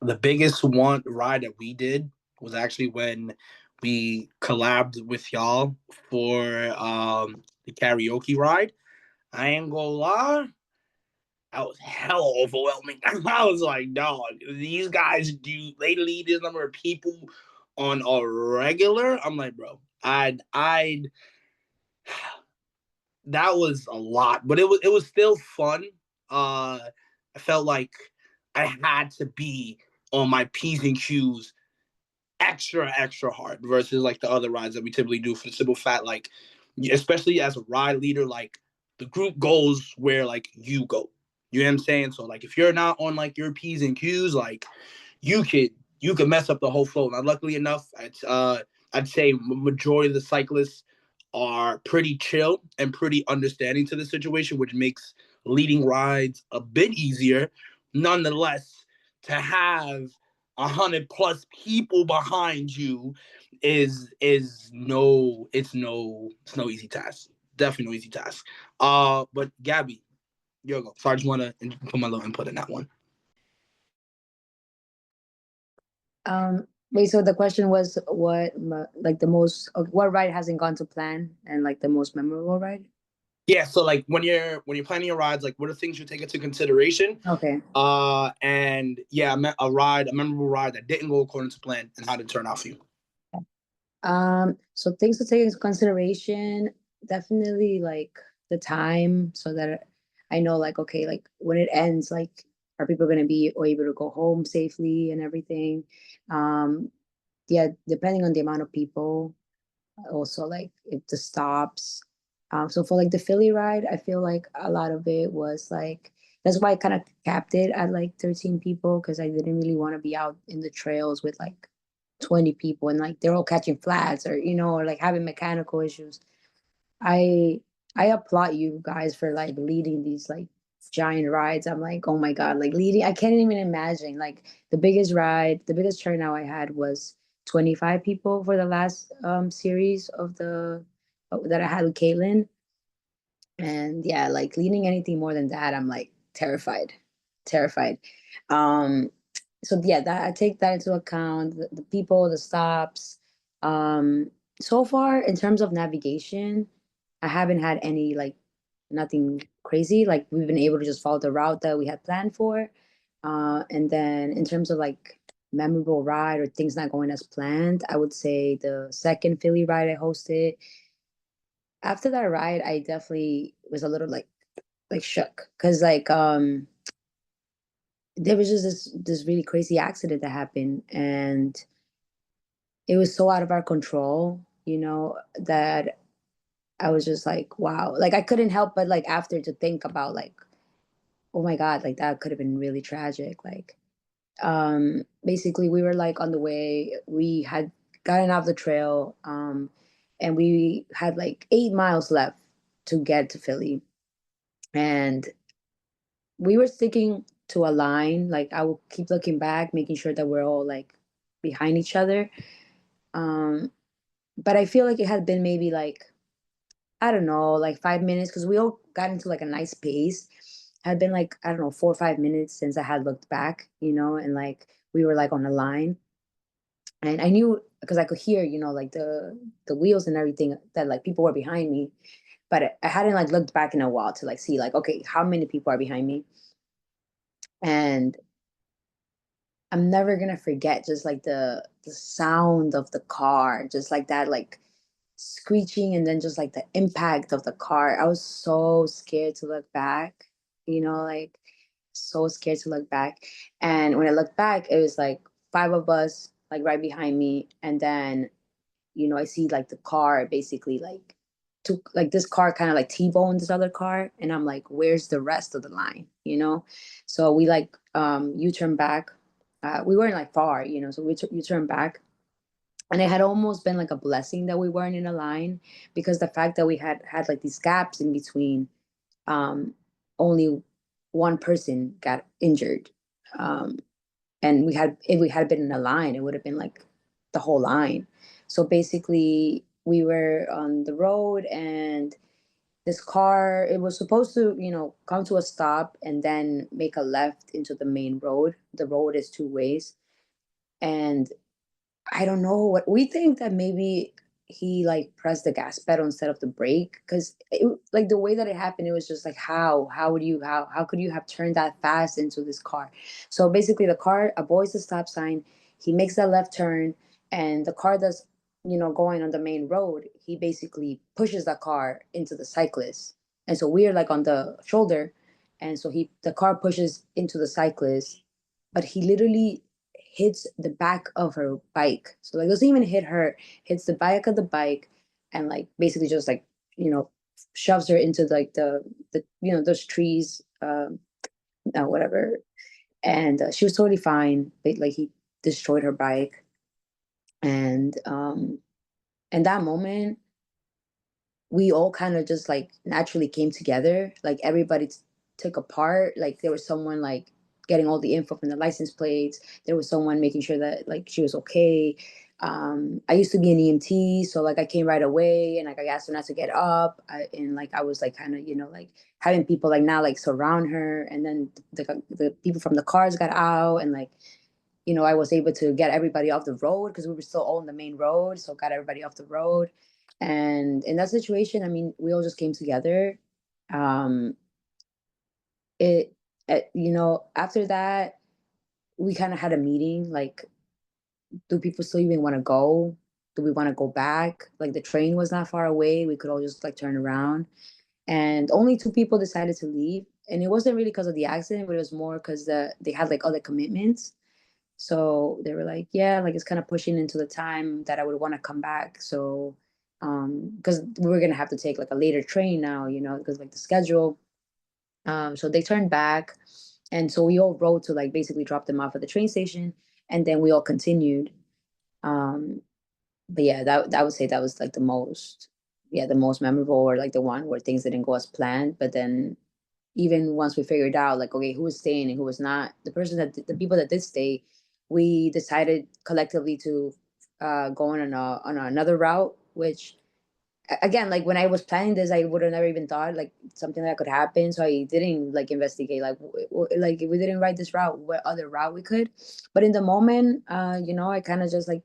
the biggest one ride that we did was actually when we collabed with y'all for the karaoke ride. I ain't gonna lie, that was hell overwhelming. I was like, dog, these guys they lead this number of people on a regular. I'm like, bro, I'd that was a lot, but it was still fun. I felt like I had to be on my P's and Q's extra hard versus like the other rides that we typically do for the simple fact, like, especially as a ride leader, like the group goes where like you go. You know what I'm saying? So like if you're not on like your P's and Q's, like you could mess up the whole flow. Now, luckily enough, I'd say majority of the cyclists are pretty chill and pretty understanding to the situation, which makes leading rides a bit easier. Nonetheless, to have 100+ people behind you is no it's no easy task. Definitely no easy task. But Gabby, you go. So I just want to put my little input in that one. Wait, so the question was like the most, what ride hasn't gone to plan and like the most memorable ride? Yeah, so like when you're planning your rides, like what are things you take into consideration? Okay. And yeah, a memorable ride that didn't go according to plan, and how did it turn out for you? So things to take into consideration, definitely like the time, so that I know like, okay, like when it ends, like are people gonna be able to go home safely and everything? Yeah, depending on the amount of people, also like if the stops. So for like the Philly ride, I feel like a lot of it was like, that's why I kind of capped it at like 13 people, because I didn't really want to be out in the trails with like 20 people and like they're all catching flats, or or like having mechanical issues. I I applaud you guys for like leading these like giant rides. I'm like, oh my God, like leading, I can't even imagine. Like the biggest turnout I had was 25 people for the last series of the that I had with Caitlin. And yeah, like leading anything more than that, I'm like terrified. Terrified. Um so yeah, that I take that into account, the people, the stops. So far in terms of navigation, I haven't had any like nothing crazy. Like we've been able to just follow the route that we had planned for. And then in terms of like memorable ride or things not going as planned, I would say the second Philly ride I hosted. After that ride, I definitely was a little like shook because like there was just this really crazy accident that happened, and it was so out of our control, you know, that I was just like, wow. Like I couldn't help but like after to think about like, oh my God, like that could have been really tragic. Like basically we were like on the way, we had gotten off the trail, and we had like 8 miles left to get to Philly. And we were sticking to a line. Like I will keep looking back, making sure that we're all like behind each other. Um, but I feel like it had been maybe like, I don't know, like 5 minutes, because we all got into like a nice pace. Had been like, I don't know, 4 or 5 minutes since I had looked back, you know, and like we were like on a line. And I knew because I could hear, you know, like the wheels and everything that like people were behind me. But I hadn't like looked back in a while to like see like, okay, how many people are behind me? And I'm never gonna forget just like the sound of the car, just like that, like screeching, and then just like the impact of the car. I was so scared to look back, you know, like so scared to look back. And when I looked back, it was like five of us, like right behind me, and then you know, I see like the car basically like took like this car kind of like T-boned this other car, and I'm like, where's the rest of the line, you know? So we like U-turn back. We weren't like far, you know, so we U-turn back. And it had almost been like a blessing that we weren't in a line, because the fact that we had like these gaps in between, um, only one person got injured. Um, and we had, if we had been in a line, it would have been like the whole line. So basically we were on the road, and this car, it was supposed to, you know, come to a stop and then make a left into the main road. The road is two ways. And I don't know what we think, that maybe he like pressed the gas pedal instead of the brake, because like the way that it happened, it was just like, how would you, how could you have turned that fast into this car? So basically the car avoids the stop sign, he makes that left turn, and the car that's, you know, going on the main road, he basically pushes the car into the cyclist. And so we're like on the shoulder, and so the car pushes into the cyclist, but he literally hits the back of her bike. So like doesn't even hit her, hits the back of the bike, and like basically just like, you know, shoves her into like the you know, those trees, whatever. And she was totally fine, but like he destroyed her bike. And in that moment we all kind of just like naturally came together. Like everybody took a part. Like there was someone like getting all the info from the license plates. There was someone making sure that like she was okay. I used to be an EMT, so like I came right away, and like I asked her not to get up. And like I was like kind of, you know, like having people like now like surround her, and then the people from the cars got out, and like, you know, I was able to get everybody off the road because we were still all on the main road. So got everybody off the road. And in that situation, I mean, we all just came together. Um, it, you know, after that, we kind of had a meeting. Like, do people still even want to go? Do we want to go back? Like, the train was not far away. We could all just like turn around. And only two people decided to leave. And it wasn't really because of the accident, but it was more because they had like other commitments. So they were like, yeah, like it's kind of pushing into the time that I would want to come back. So, because we were gonna have to take like a later train now, you know, because like the schedule. So they turned back, and so we all rode to like basically drop them off at the train station, and then we all continued. Um, but yeah, that I would say that was like the most memorable, or like the one where things didn't go as planned. But then even once we figured out like, okay, who was staying and who was not, the people that did stay, we decided collectively to go on another route, which again, like when I was planning this, I would have never even thought like something that could happen. So I didn't like investigate like like if we didn't write this route, what other route we could. But in the moment, you know, I kind of just like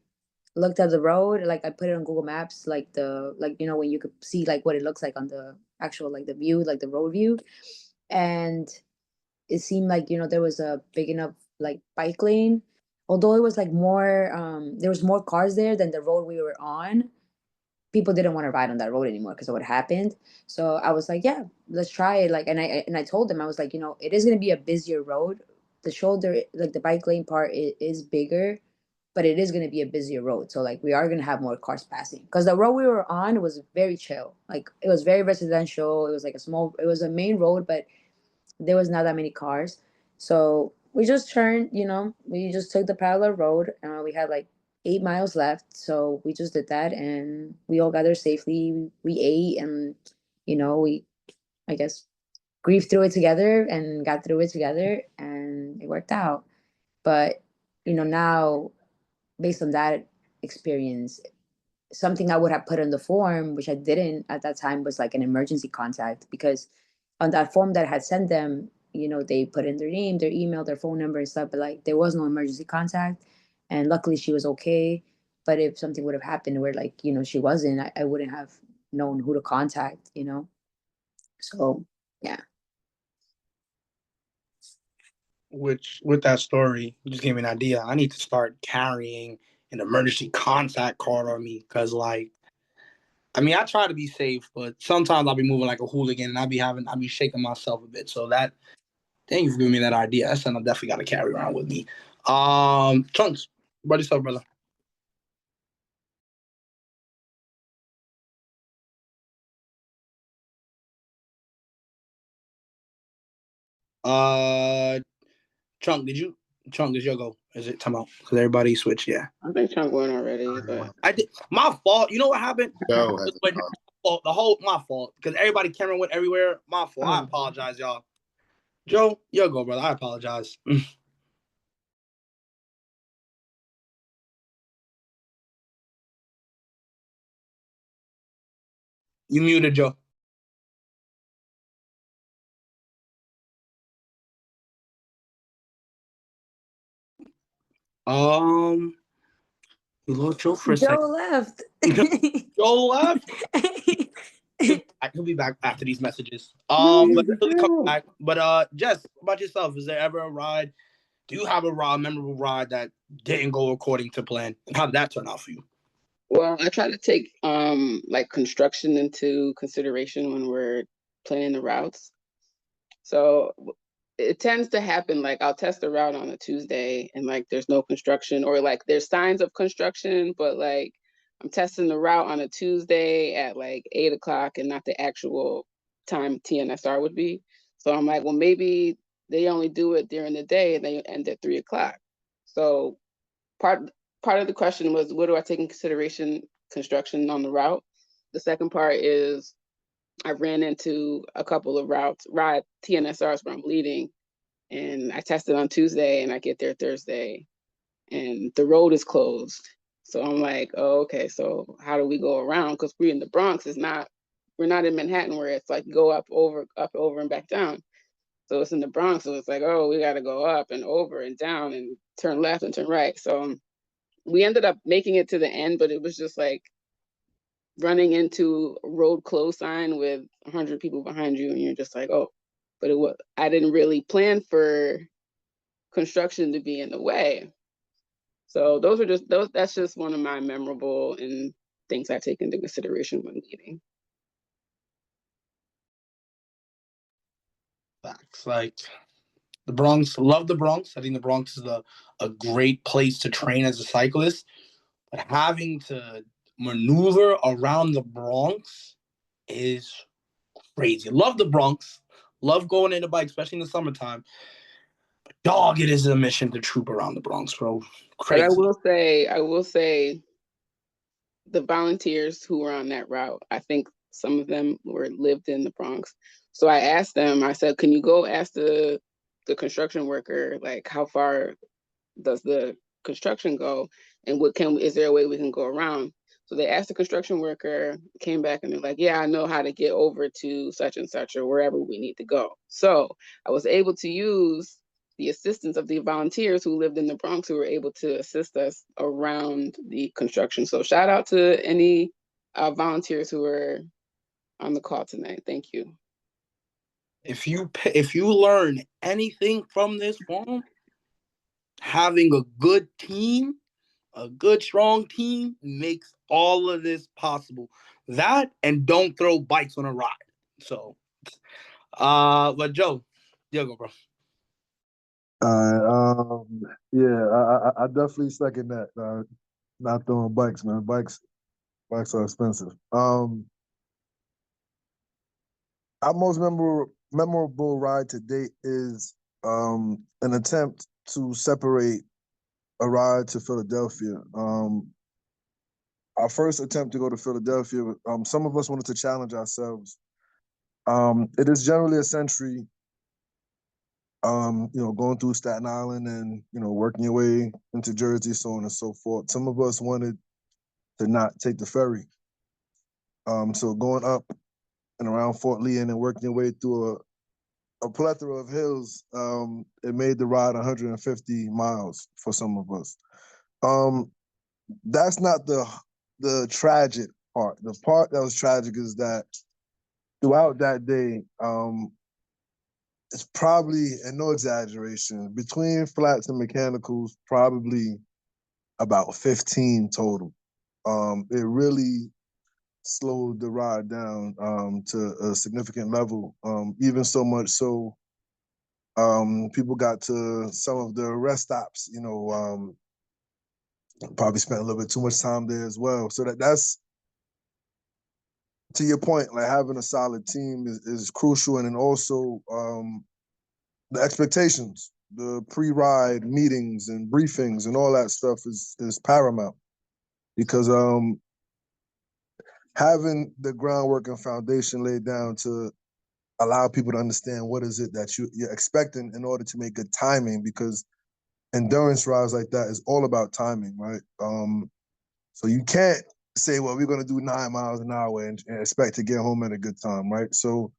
looked at the road, like I put it on Google Maps, like when you could see like what it looks like on the actual like the view, like the road view. And it seemed like, there was a big enough like bike lane. Although it was like more there was more cars there than the road we were on. People didn't want to ride on that road anymore because of what happened. So I was like, yeah, let's try it. Like, and I told them, I was like, it is gonna be a busier road. The shoulder, like the bike lane part, is bigger, but it is gonna be a busier road. So like, we are gonna have more cars passing because the road we were on was very chill. Like, it was very residential. It was like it was a main road, but there was not that many cars. So we just turned, we just took the parallel road. We had like 8 miles left. So we just did that and we all got there safely. We ate and, we, I guess, grieved through it together and got through it together and it worked out. But, now based on that experience, something I would have put on the form, which I didn't at that time, was like an emergency contact because on that form that I had sent them, they put in their name, their email, their phone number and stuff, but like there was no emergency contact. And luckily she was okay. But if something would have happened where like, she wasn't, I wouldn't have known who to contact. So yeah. Which with that story, you just gave me an idea. I need to start carrying an emergency contact card on me because, like, I mean, I try to be safe, but sometimes I'll be moving like a hooligan and I'll be shaking myself a bit. So that, thank you for giving me that idea. That's something I definitely got to carry around with me. Chunks, what yourself, brother? Uh, Chunk, did you go? Is it time out? Because everybody switched, yeah. I think Chunk went already, but I did. My fault. You know what happened? Joe has But my fault because everybody Cameron went everywhere. My fault. I apologize, y'all. Joe, you'll go, brother. I apologize. You muted, Joe. Um, we lost Joe for a Joe second. left. Joe left. I could be back after these messages. no, But he'll come back. But Jess, about yourself, is there ever a ride? Do you have a memorable ride that didn't go according to plan? And how did that turn out for you? well, I try to take like construction into consideration when we're planning the routes. So it tends to happen like I'll test the route on a Tuesday and like there's no construction or like there's signs of construction, but like I'm testing the route on a Tuesday at like 8 o'clock and not the actual time TNSR would be. So I'm like, well, maybe they only do it during the day and they end at 3 o'clock. So part part of the question was, what do I take in consideration construction on the route? The second part is I ran into a couple of ride TNSRs where I'm leading, and I tested on Tuesday, and I get there Thursday, and the road is closed. So I'm like, oh, okay. So how do we go around? Because we're in the Bronx. We're not in Manhattan where it's like go up, over, and back down. So it's in the Bronx. So it's like, oh, we got to go up and over and down and turn left and turn right. So we ended up making it to the end, but it was just like running into a road close sign with 100 people behind you, and you're just like, oh, but I didn't really plan for construction to be in the way. So that's just one of my memorable and things I take into consideration when leading. Facts. Like the Bronx, love the Bronx. I think the Bronx is a great place to train as a cyclist. But having to maneuver around the Bronx is crazy. Love the Bronx. Love going in the bike, especially in the summertime. But dog, it is a mission to troop around the Bronx, bro. But Crazy. I will say the volunteers who were on that route, I think some of them lived in the Bronx. So I asked them, I said, can you go ask the construction worker, like, how far does the construction go? And is there a way we can go around? So they asked the construction worker, came back and they're like, yeah, I know how to get over to such and such or wherever we need to go. So I was able to use the assistance of the volunteers who lived in the Bronx who were able to assist us around the construction. So shout out to any volunteers who are on the call tonight. Thank you. If you learn anything from this forum, having a good team, a good strong team makes all of this possible. That and don't throw bikes on a ride. So, but Joe, you go, bro. Yeah, I definitely second that. Not throwing bikes, man. Bikes are expensive. Our most memorable ride to date is an attempt to separate a ride to Philadelphia. Our first attempt to go to Philadelphia, some of us wanted to challenge ourselves. It is generally a century, going through Staten Island and, working your way into Jersey, so on and so forth. Some of us wanted to not take the ferry. So going up and around Fort Lee and then working your way through a plethora of hills, it made the ride 150 miles for some of us. That's not the tragic part. The part that was tragic is that throughout that day, it's probably, and no exaggeration, between flats and mechanicals, probably about 15 total. It really slowed the ride down to a significant level, even so much so people got to some of the rest stops, probably spent a little bit too much time there as well. So that's, to your point, like having a solid team is crucial. And then also the expectations, the pre-ride meetings and briefings and all that stuff is paramount, because having the groundwork and foundation laid down to allow people to understand what is it that you're expecting in order to make good timing, because endurance rides like that is all about timing, right? So you can't say, well, we're going to do 9 miles an hour and expect to get home at a good time, right? So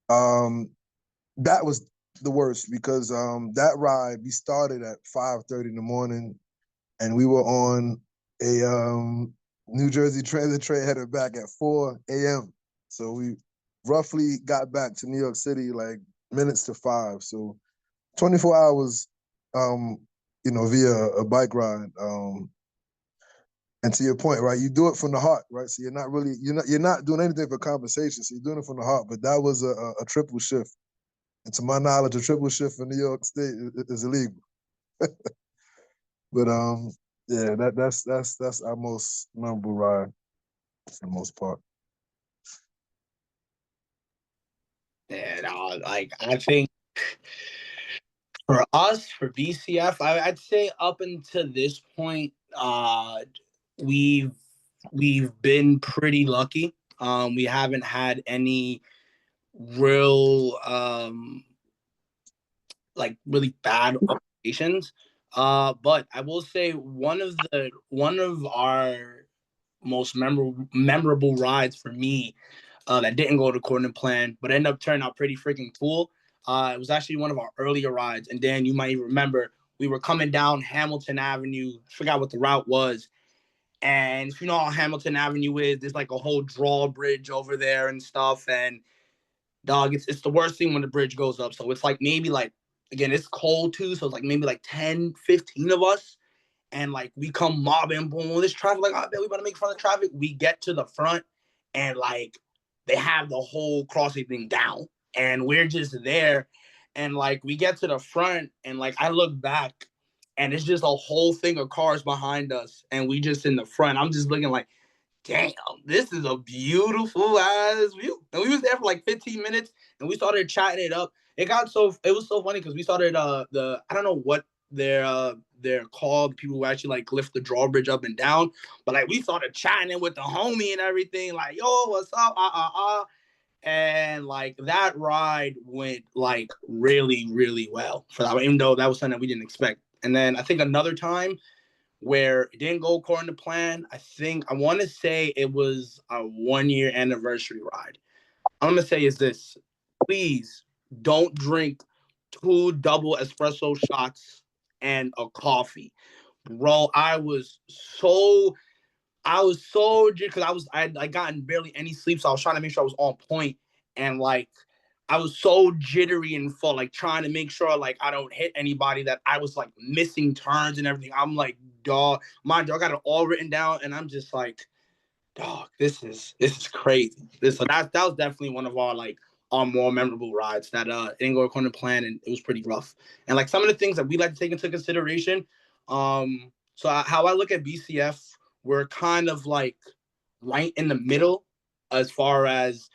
that was the worst, because that ride, we started at 5:30 in the morning and we were on a New Jersey Transit train headed back at 4 a.m. So we roughly got back to New York City like minutes to 5. So 24 hours, via a bike ride. And to your point, right, you do it from the heart, right? So you're not doing anything for compensation. So you're doing it from the heart. But that was a triple shift. And to my knowledge, a triple shift in New York State is illegal. But yeah, that's our most memorable ride for the most part. And I think for us, for BCF, I'd say up until this point, we've been pretty lucky. We haven't had any real really bad operations. But I will say one of our most memorable rides for me that didn't go according to plan, but ended up turning out pretty freaking cool. It was actually one of our earlier rides, and Dan, you might even remember, we were coming down Hamilton Avenue. I forgot what the route was. And if you know how Hamilton Avenue is, there's like a whole drawbridge over there and stuff. And dog, it's the worst thing when the bridge goes up. So it's like maybe like, again, it's cold too. So it's like maybe like 10, 15 of us. And like we come mobbing, boom, this traffic, like, I bet we about to make fun of traffic. We get to the front and like they have the whole crossing thing down. And we're just there. And like we get to the front and like I look back and it's just a whole thing of cars behind us. And we just in the front. I'm just looking like, damn, this is a beautiful ass view. And we was there for like 15 minutes and we started chatting it up. It was so funny because we started I don't know what they're called, people who actually like lift the drawbridge up and down. But like we started chatting it with the homie and everything, like, yo, what's up? And like that ride went like really, really well for that, even though that was something that we didn't expect. And then I think another time where it didn't go according to plan. I want to say it was a 1-year anniversary ride. I'm going to say is this, please don't drink 2 double espresso shots and a coffee. Bro, I was so because I gotten barely any sleep, so I was trying to make sure I was on point, and like I was so jittery and full, like trying to make sure like I don't hit anybody, that I was like missing turns and everything. I'm like, dog, mind you, I got it all written down, and I'm just like, dog, this is crazy. That was definitely one of our like our more memorable rides that it didn't go according to plan, and it was pretty rough. And like some of the things that we like to take into consideration, how I look at BCF, we're kind of like right in the middle as far as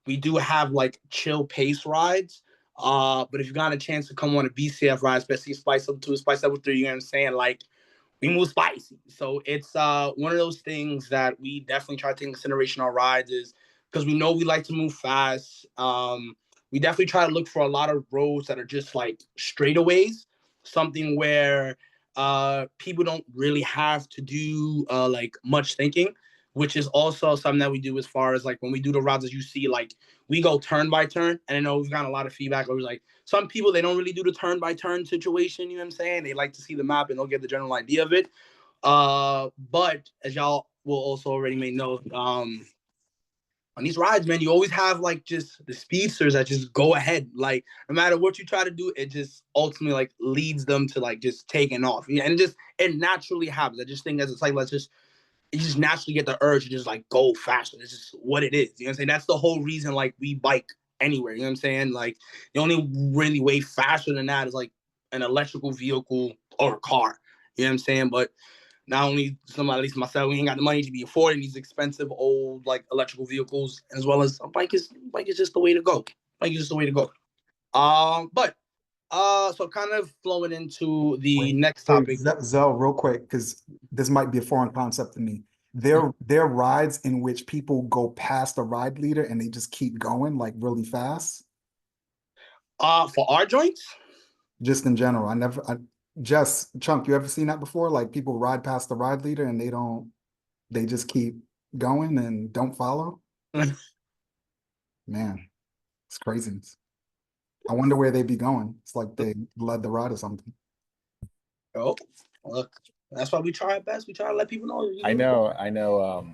we do have like chill pace rides. But if you got a chance to come on a BCF ride, especially Spice Level 2, Spice Level 3, you know what I'm saying? Like we move spicy. So it's one of those things that we definitely try to take into consideration on rides, is because we know we like to move fast. We definitely try to look for a lot of roads that are just like straightaways, something where people don't really have to do like much thinking, which is also something that we do as far as like when we do the routes, as you see, like we go turn by turn. And I know we've gotten a lot of feedback where like some people, they don't really do the turn by turn situation, you know what I'm saying? They like to see the map and they'll get the general idea of it. But as y'all will also already may know, on these rides, man, you always have like just the speedsters that just go ahead. Like no matter what you try to do, it just ultimately like leads them to like just taking off. Yeah, and it naturally happens. I just think as it's like you just naturally get the urge to just like go faster. It's just what it is. You know what I'm saying? That's the whole reason like we bike anywhere. You know what I'm saying? Like the only really way faster than that is like an electrical vehicle or a car. You know what I'm saying? But not only somebody, at least myself, we ain't got the money to be affording these expensive old like electrical vehicles, as well as a bike is just the way to go. Bike is just the way to go. But so kind of flowing into the next Hey, topic. Zell, real quick, because this might be a foreign concept to me. There are rides in which people go past the ride leader and they just keep going like really fast. For our joints, Just in general, Jess, Chunk, you ever seen that before? Like people ride past the ride leader and they just keep going and don't follow. Man, it's crazy. I wonder where they be going. It's like they led the ride or something. oh, look, that's why we try our best. We try to let people know. I know.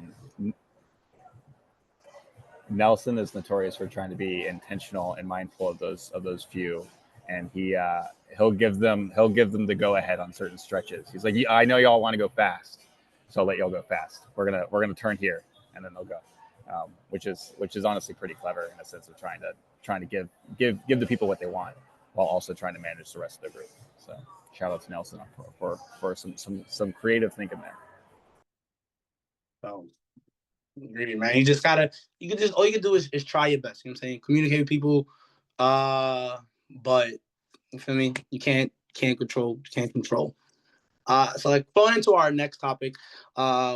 Nelson is notorious for trying to be intentional and mindful of those few, and he'll give them the go ahead on certain stretches. He's like, I know y'all want to go fast, so I'll let y'all go fast. We're gonna turn here, and then they'll go, which is honestly pretty clever in a sense of trying to give the people what they want while also trying to manage the rest of the group. So shout out to Nelson for some creative thinking there. So, really, man, all you can do is try your best. You know what I'm saying? Communicate with people. But you feel me? You can't control. So like going into our next topic,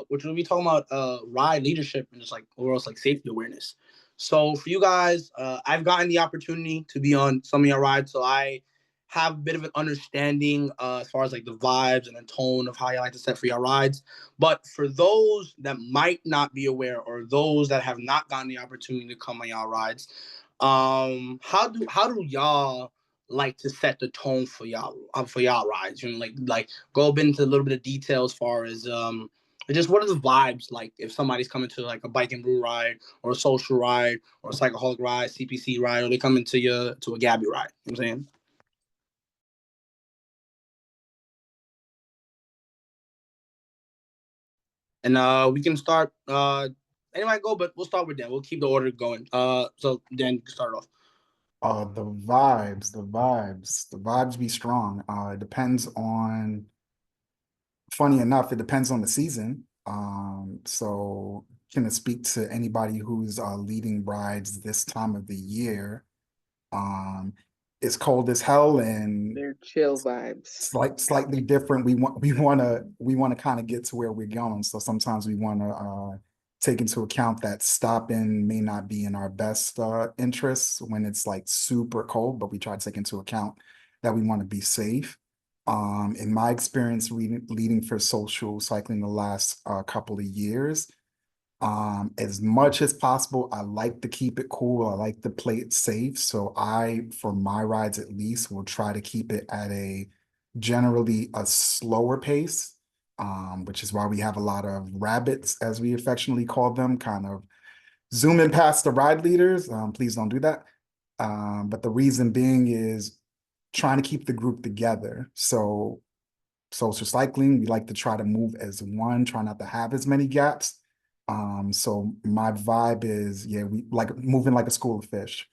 which we'll be talking about ride leadership and just like overall like safety awareness. So for you guys, I've gotten the opportunity to be on some of your rides, so I have a bit of an understanding as far as like the vibes and the tone of how you like to set for your rides. But for those that might not be aware, or those that have not gotten the opportunity to come on y'all rides, how do y'all like to set the tone for y'all rides? You know, like go into a little bit of detail as far as just what are the vibes like if somebody's coming to like a bike and brew ride or a social ride or a psychoholic ride, CPC ride, or they come into a Gabby ride. You know what I'm saying? And we can start anybody go, but we'll start with Dan. We'll keep the order going. So Dan, you can start off. The vibes be strong. It depends on, funny enough, it depends on the season. So can it speak to anybody who's leading brides this time of the year? Um, it's cold as hell and They're chill vibes. slightly different. We want to kind of get to where we're going. So sometimes we want to take into account that stopping may not be in our best interests when it's like super cold, but we try to take into account that we want to be safe. In my experience leading for social cycling the last couple of years, As much as possible, I like to keep it cool. I like to play it safe. So for my rides at least, will try to keep it at generally a slower pace, which is why we have a lot of rabbits, as we affectionately call them, kind of zooming past the ride leaders. Please don't do that. But the reason being is trying to keep the group together. So social cycling, we like to try to move as one, try not to have as many gaps. So my vibe is, yeah, we like moving like a school of fish.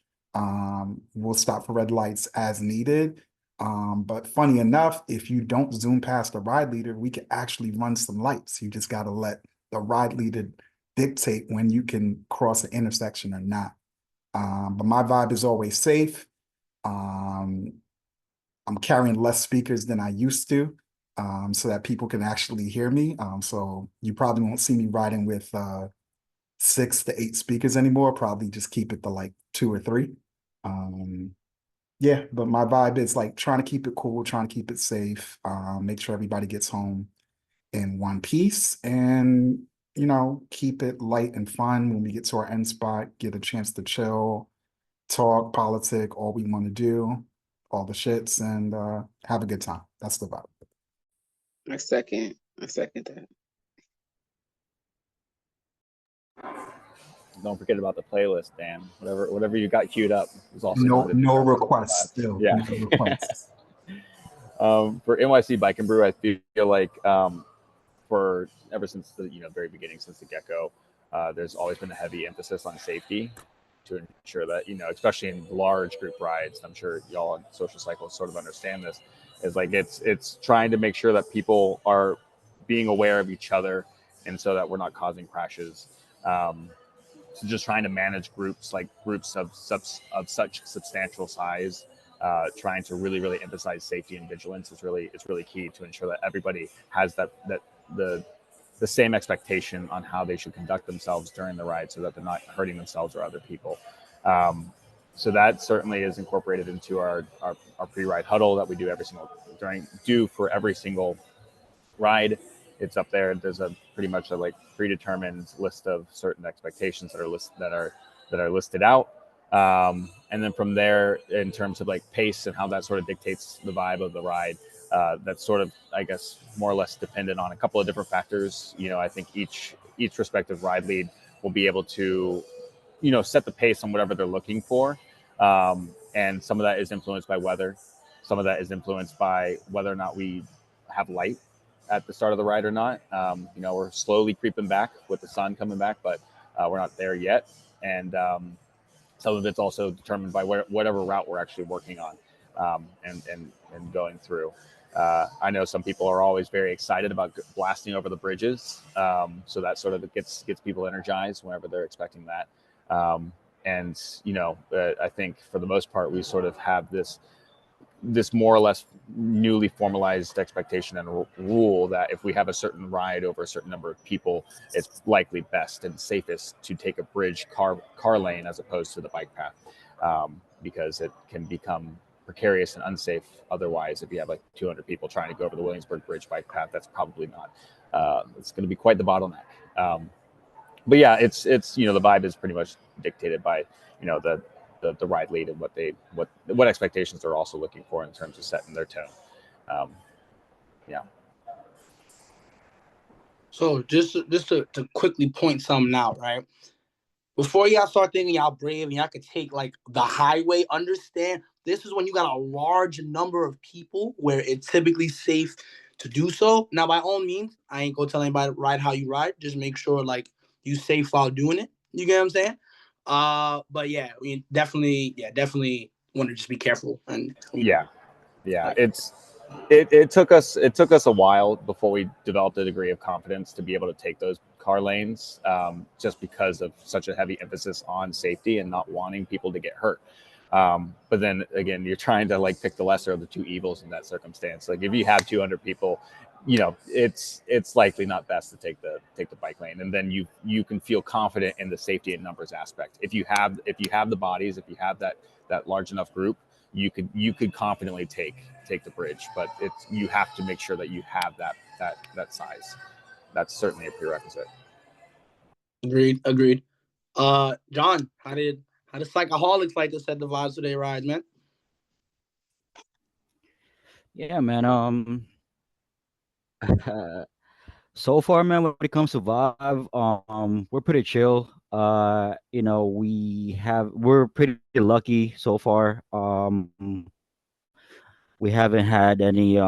We'll stop for red lights as needed. But funny enough, if you don't zoom past the ride leader, we can actually run some lights. You just got to let the ride leader dictate when you can cross an intersection or not. But my vibe is always safe. I'm carrying less speakers than I used to, so that people can actually hear me. So you probably won't see me riding with 6 to 8 speakers anymore. Probably just keep it to like 2 or 3. Yeah, but my vibe is like trying to keep it cool, trying to keep it safe, make sure everybody gets home in one piece, and keep it light and fun when we get to our end spot, get a chance to chill, talk, politic, all we want to do, all the shits, and have a good time. That's the vibe. I second that. Don't forget about the playlist, Dan. Whatever you got queued up is also No, going to no requests still. Yeah. No requests. For NYC Bike and Brew, I feel like for ever since the very beginning, since the get-go, there's always been a heavy emphasis on safety to ensure that especially in large group rides. I'm sure y'all on Social Cycle sort of understand this. Is like it's trying to make sure that people are being aware of each other, and so that we're not causing crashes. So just trying to manage groups of such substantial size, trying to really emphasize safety and vigilance is really key to ensure that everybody has the same expectation on how they should conduct themselves during the ride, so that they're not hurting themselves or other people. So that certainly is incorporated into our pre-ride huddle that we do for every single ride. It's up there. There's pretty much a predetermined list of certain expectations that are listed out. And then from there, in terms of pace and how that sort of dictates the vibe of the ride, that's sort of, I guess, more or less dependent on a couple of different factors. I think each respective ride lead will be able to, set the pace on whatever they're looking for. And some of that is influenced by weather. Some of that is influenced by whether or not we have light at the start of the ride or not. We're slowly creeping back with the sun coming back, but we're not there yet. And some of it's also determined by whatever route we're actually working on, and going through. I know some people are always very excited about blasting over the bridges, so that sort of gets people energized whenever they're expecting that. And I think for the most part, we sort of have this more or less newly formalized expectation and rule that if we have a certain ride over a certain number of people, it's likely best and safest to take a bridge car lane as opposed to the bike path, because it can become precarious and unsafe otherwise. If you have 200 people trying to go over the Williamsburg Bridge bike path, that's probably not. It's going to be quite the bottleneck. But yeah, it's the vibe is pretty much dictated by the ride lead and what expectations they're also looking for in terms of setting their tone. Yeah. So just to quickly point something out, right? Before y'all start thinking y'all brave and y'all could take the highway, understand this is when you got a large number of people where it's typically safe to do so. Now, by all means, I ain't gonna tell anybody to ride how you ride. Just make sure you safe while doing it. You get what I'm saying? But yeah, definitely want to just be careful and yeah. It took us a while before we developed a degree of confidence to be able to take those car lanes, just because of such a heavy emphasis on safety and not wanting people to get hurt. But then again, you're trying to pick the lesser of the two evils in that circumstance. If you have 200 people, it's likely not best to take the bike lane, and then you can feel confident in the safety and numbers aspect. If you have the bodies, if you have that large enough group, you could confidently take the bridge, but you have to make sure that you have that size. That's certainly a prerequisite. Agreed. John, how did psychoholics like to set the vibes for their rides, man? Yeah, man. So far, man, when it comes to vibe, we're pretty chill. We're pretty lucky so far. We haven't had any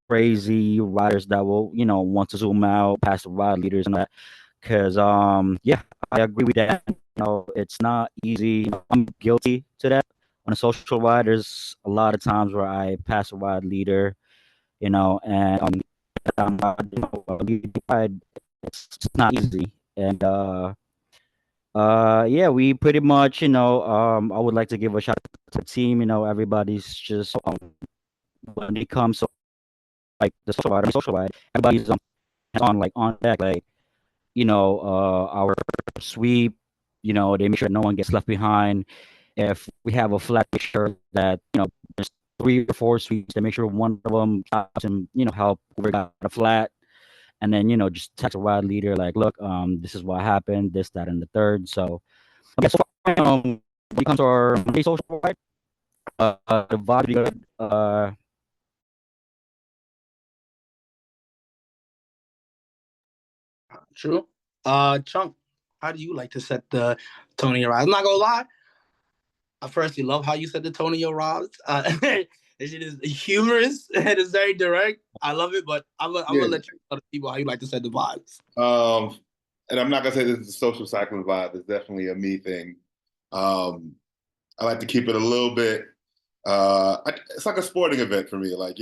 crazy riders that will, want to zoom out past the ride leaders and that. Cause yeah, I agree with that. It's not easy. I'm guilty to that. On a social ride, there's a lot of times where I pass a ride leader, and lead ride, it's not easy. And yeah, we pretty much, I would like to give a shout out to the team. Everybody's just when it comes to like the social ride, everybody's on like on deck, like our sweep. They make sure no one gets left behind. If we have a flat picture that there's 3 or 4 sweeps, they make sure one of them stops and help whoever got a flat, and then just text a ride leader like, look, this is what happened, this, that, and the third. So, yeah, so far, when it comes to our Monday social ride, the vibe is good. True. Chunk, how do you like to set the tone of your rides? I'm not gonna lie. I firstly love how you said the tone of your rides. It is humorous and it's very direct. I love it, but I'm Yeah. gonna let you tell the people how you like to set the vibes. And I'm not gonna say this is a social cycling vibe. It's definitely a me thing. Um, I like to keep it a little bit. It's like a sporting event for me. Like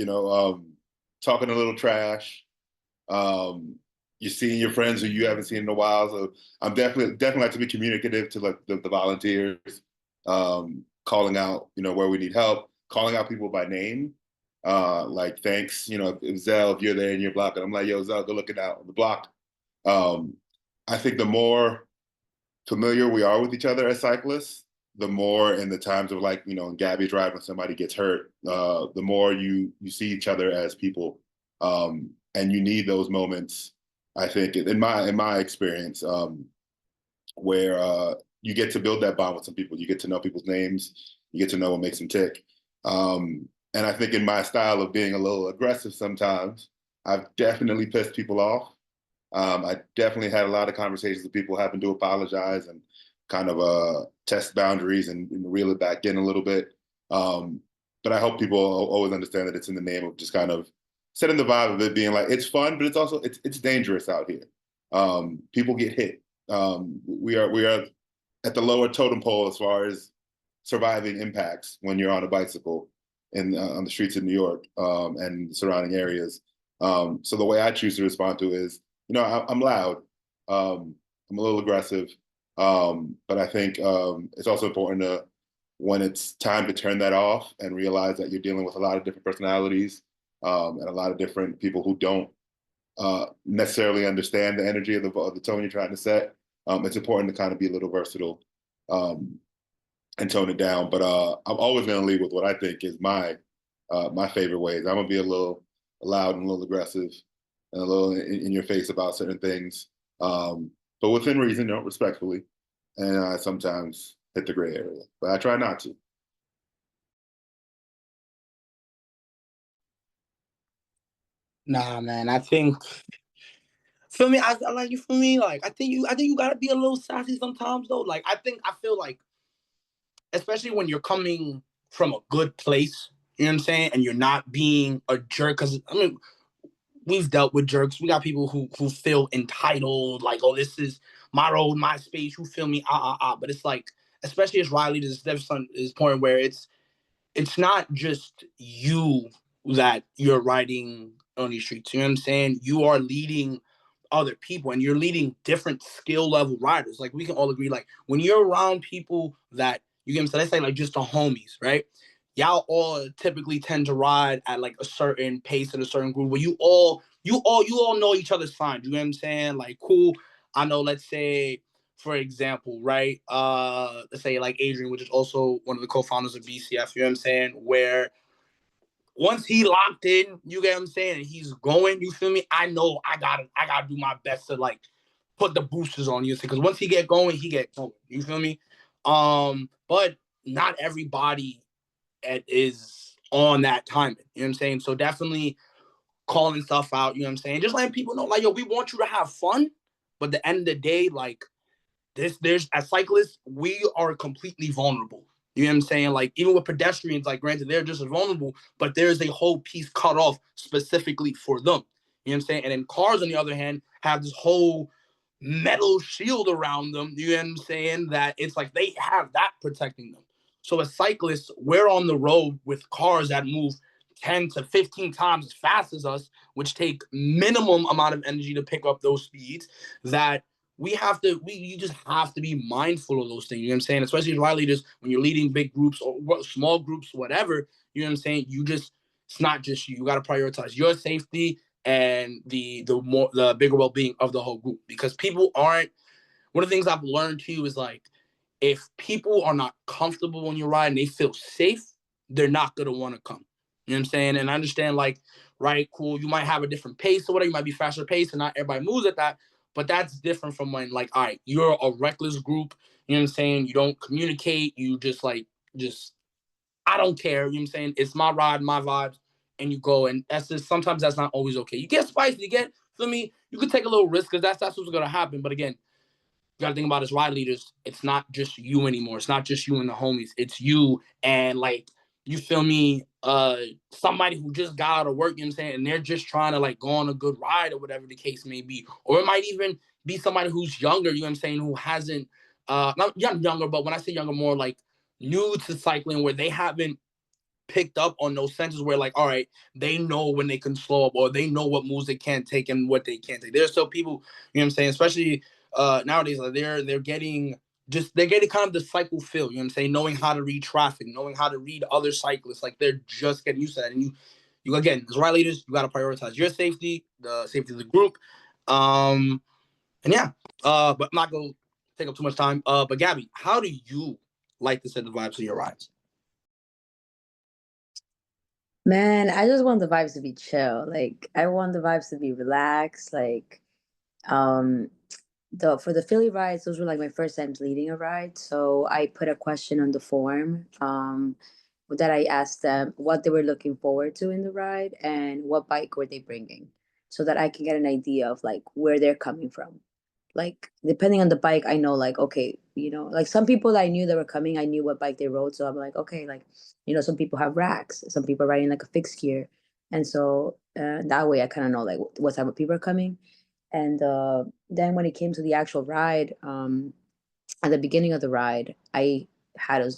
talking a little trash. Um, you're seeing your friends who you haven't seen in a while. So I'm definitely like to be communicative to like the volunteers, calling out where we need help, calling out people by name. Like thanks, if Zell, if you're there and you're blocking, I'm like, yo, Zell, go look it out on the block. Um, I think the more familiar we are with each other as cyclists, the more in the times of like, in Gabby's ride when somebody gets hurt, the more you see each other as people. And you need those moments, I think, in my experience, where you get to build that bond with some people. You get to know people's names. You get to know what makes them tick. And I think in my style of being a little aggressive sometimes, I've definitely pissed people off. I definitely had a lot of conversations with people having to apologize and kind of test boundaries and reel it back in a little bit. But I hope people always understand that it's in the name of just kind of setting the vibe of it being like it's fun, but it's also it's dangerous out here. People get hit. We are at the lower totem pole as far as surviving impacts when you're on a bicycle on the streets of New York and surrounding areas. So the way I choose to respond to is, I'm loud. I'm a little aggressive. But I think it's also important to, when it's time to turn that off and realize that you're dealing with a lot of different personalities and a lot of different people who don't necessarily understand the energy of the tone you're trying to set. It's important to kind of be a little versatile and tone it down. But I'm always going to lead with what I think is my favorite ways. I'm going to be a little loud and a little aggressive and a little in your face about certain things, but within reason, respectfully. And I sometimes hit the gray area, but I try not to. Nah, man. I think for me, I like you. For me, like I think you gotta be a little sassy sometimes, though. Like I feel like, especially when you're coming from a good place, you know what I'm saying, and you're not being a jerk. Because I mean, we've dealt with jerks. We got people who feel entitled, like, oh, this is my road, my space. You feel me? But it's like, especially as Riley, there's this point where it's not just you that you're riding on these streets. You know what I'm saying? You are leading other people and you're leading different skill level riders. Like we can all agree, like when you're around people that you get, so let's say like just the homies, right? Y'all all typically tend to ride at like a certain pace in a certain group where you all know each other's signs. You know what I'm saying? Like, cool. I know, let's say, for example, right? Let's say like Adrian, which is also one of the co-founders of Bcf, you know what I'm saying? Where once he locked in, you get what I'm saying, and he's going, you feel me? I know I gotta do my best to like put the boosters on you because once he get going, he get going. You feel me? But not everybody is on that timing. You know what I'm saying? So definitely calling stuff out. You know what I'm saying? Just letting people know, like, yo, we want you to have fun, but at the end of the day, like, there's as cyclists, we are completely vulnerable. You know what I'm saying? Like, even with pedestrians, like, granted, they're just as vulnerable, but there's a whole piece cut off specifically for them. You know what I'm saying? And then cars, on the other hand, have this whole metal shield around them. You know what I'm saying? That it's like they have that protecting them. So as cyclists, we're on the road with cars that move 10 to 15 times as fast as us, which take minimum amount of energy to pick up those speeds, that you just have to be mindful of those things. You know what I'm saying? Especially as ride leaders, when you're leading big groups or small groups, whatever, you know what I'm saying? It's not just you. You got to prioritize your safety and the bigger well-being of the whole group, because people aren't, one of the things I've learned too is like, if people are not comfortable when you ride and they feel safe, they're not going to want to come. You know what I'm saying? And I understand, like, right, cool, you might have a different pace or whatever, you might be faster pace and not everybody moves at that, but that's different from when, like, all right, you're a reckless group, you know what I'm saying? You don't communicate, you just I don't care, you know what I'm saying? It's my ride, my vibes, and you go. And that's just, sometimes that's not always okay. You get spicy, feel me? You could take a little risk because that's what's going to happen. But again, you got to think about as ride leaders, it's not just you anymore. It's not just you and the homies. It's you and, like, you feel me, somebody who just got out of work, you know what I'm saying? And they're just trying to, like, go on a good ride or whatever the case may be. Or it might even be somebody who's younger, you know what I'm saying, who hasn't, not younger, but when I say younger, more like new to cycling, where they haven't picked up on those senses where, like, all right, they know when they can slow up or they know what moves they can't take and what they can't take. There's still people, you know what I'm saying, especially nowadays, like, they're getting kind of the cycle feel, you know what I'm saying, knowing how to read traffic, knowing how to read other cyclists, like, they're just getting used to that. And you again, as ride leaders, you got to prioritize your safety, the safety of the group. And yeah, but I'm not gonna take up too much time. But Gabby, how do you like to set the vibes of your rides? Man, I just want the vibes to be chill. Like, I want the vibes to be relaxed. Like, um, for the Philly rides, those were like my first times leading a ride. So I put a question on the form, that I asked them what they were looking forward to in the ride and what bike were they bringing, so that I can get an idea of like where they're coming from. Like, depending on the bike, I know, like, okay, like some people that I knew that were coming, I knew what bike they rode. So I'm like, okay, like, some people have racks, some people are riding like a fixed gear. And so that way I kind of know like what type of people are coming. And then when it came to the actual ride, at the beginning of the ride, I had to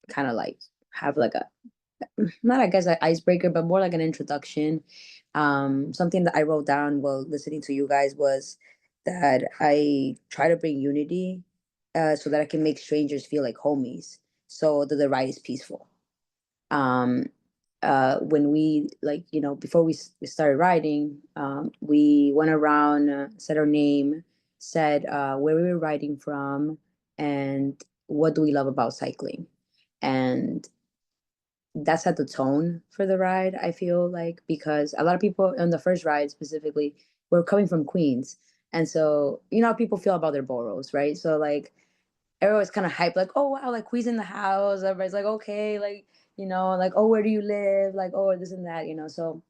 kind of like have like a, not, I guess, an icebreaker, but more like an introduction. Something that I wrote down while listening to you guys was that I try to bring unity, so that I can make strangers feel like homies, so that the ride is peaceful. Um, when we, like, before we started riding, we went around, said our name, said where we were riding from, and what do we love about cycling. And that set the tone for the ride, I feel like, because a lot of people on the first ride specifically were coming from Queens. And so, how people feel about their boroughs, right? So, like, everyone's kind of hyped, like, oh wow, like, Queens in the house. Everybody's like, okay, like, like, oh, where do you live? Like, oh, this and that, So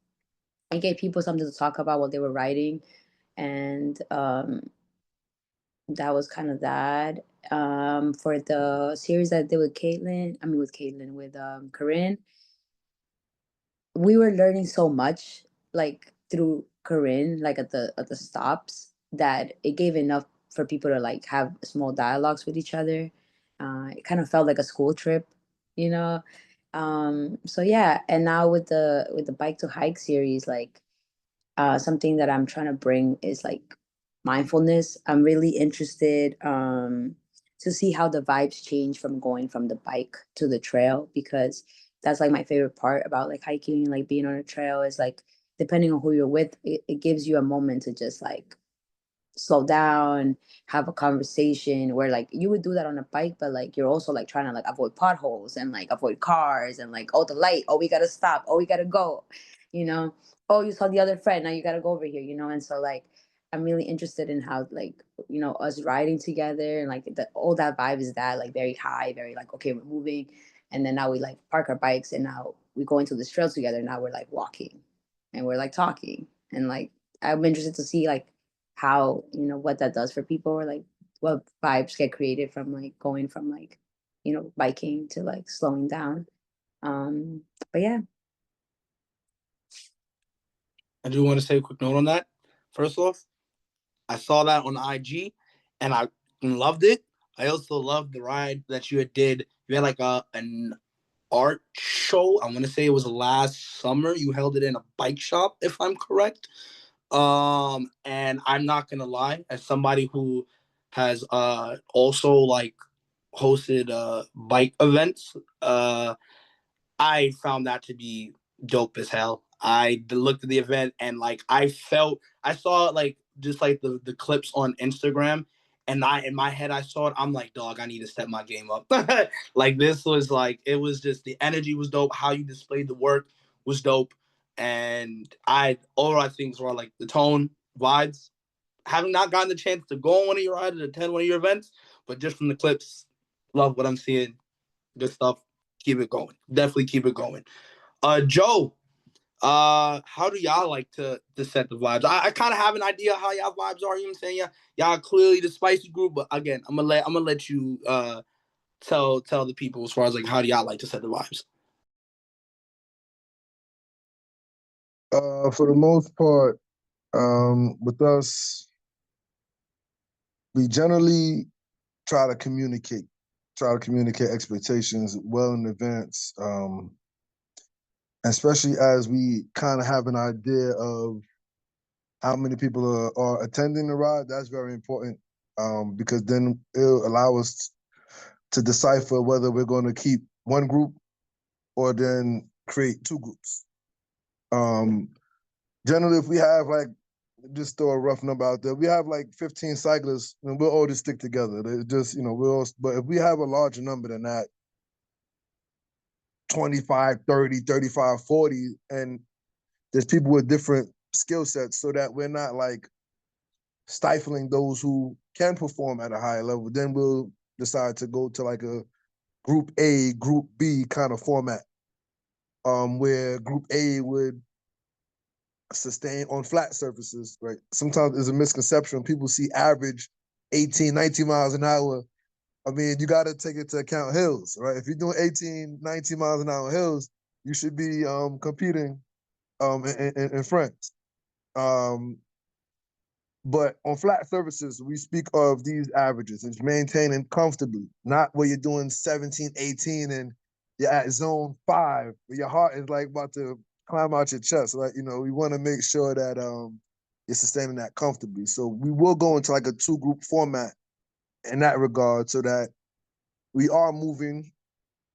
I gave people something to talk about while they were riding. And that was kind of that. For the series that I did with with Corinne, we were learning so much, like, through Corinne, like at the stops, that it gave enough for people to like have small dialogues with each other. It kind of felt like a school trip, you know. So yeah, and now with the bike to hike series, like, something that I'm trying to bring is like mindfulness. I'm really interested, to see how the vibes change from going from the bike to the trail, because that's like my favorite part about like hiking, like being on a trail, is like, depending on who you're with, it gives you a moment to just like slow down, have a conversation, where like you would do that on a bike, but like you're also like trying to like avoid potholes and like avoid cars and like, oh, the light, oh, we gotta stop, oh, we gotta go, you know, oh, you saw the other friend, now you gotta go over here, and so like, I'm really interested in how, like, you know, us riding together, and like all that vibe is that like very high, very like, okay, we're moving, and then now we like park our bikes and now we go into this trail together. Now we're like walking and we're like talking, and like I'm interested to see like how, you know, what that does for people, or like what vibes get created from like going from like, you know, biking to like slowing down. But yeah. I do want to say a quick note on that. First off, I saw that on IG and I loved it. I also loved the ride that you had did. You had like an art show. I want to say it was last summer. You held it in a bike shop, if I'm correct. And I'm not gonna lie, as somebody who has also like hosted bike events, I found that to be dope as hell. I looked at the event and like I saw like just like the clips on Instagram, and I in my head I saw it. I'm like, dog, I need to step my game up. Like this was like it was just the energy was dope. How you displayed the work was dope, and I overall things were like the tone, vibes. Having not gotten the chance to go on one of your rides or attend one of your events, but just from the clips, love what I'm seeing. Good stuff. Keep it going. Definitely keep it going. Joe, how do y'all like to set the vibes? I kind of have an idea how y'all vibes are. You know what I'm saying? Y'all clearly the spicy group, but again, I'm gonna let you tell the people as far as like how do y'all like to set the vibes. For the most part, with us, we generally try to communicate expectations well in advance, especially as we kind of have an idea of how many people are attending the ride. That's very important, because then it'll allow us to decipher whether we're going to keep one group or then create two groups. Generally, if we have like, just throw a rough number out there, we have like 15 cyclists, and we'll all just stick together. They just, you know, but if we have a larger number than that, 25, 30, 35, 40, and there's people with different skill sets, so that we're not like stifling those who can perform at a higher level, then we'll decide to go to like a group A, group B kind of format, where group A would sustain on flat surfaces, right? Sometimes there's a misconception. People see average 18, 19 miles an hour. I mean, you got to take into account hills, right? If you're doing 18, 19 miles an hour hills, you should be competing in France. But on flat surfaces, we speak of these averages. It's maintaining comfortably, not where you're doing 17, 18, and you're at zone 5, where your heart is like about to climb out your chest, right? You know, we want to make sure that you're sustaining that comfortably. So we will go into like a 2-group format in that regard, so that we are moving.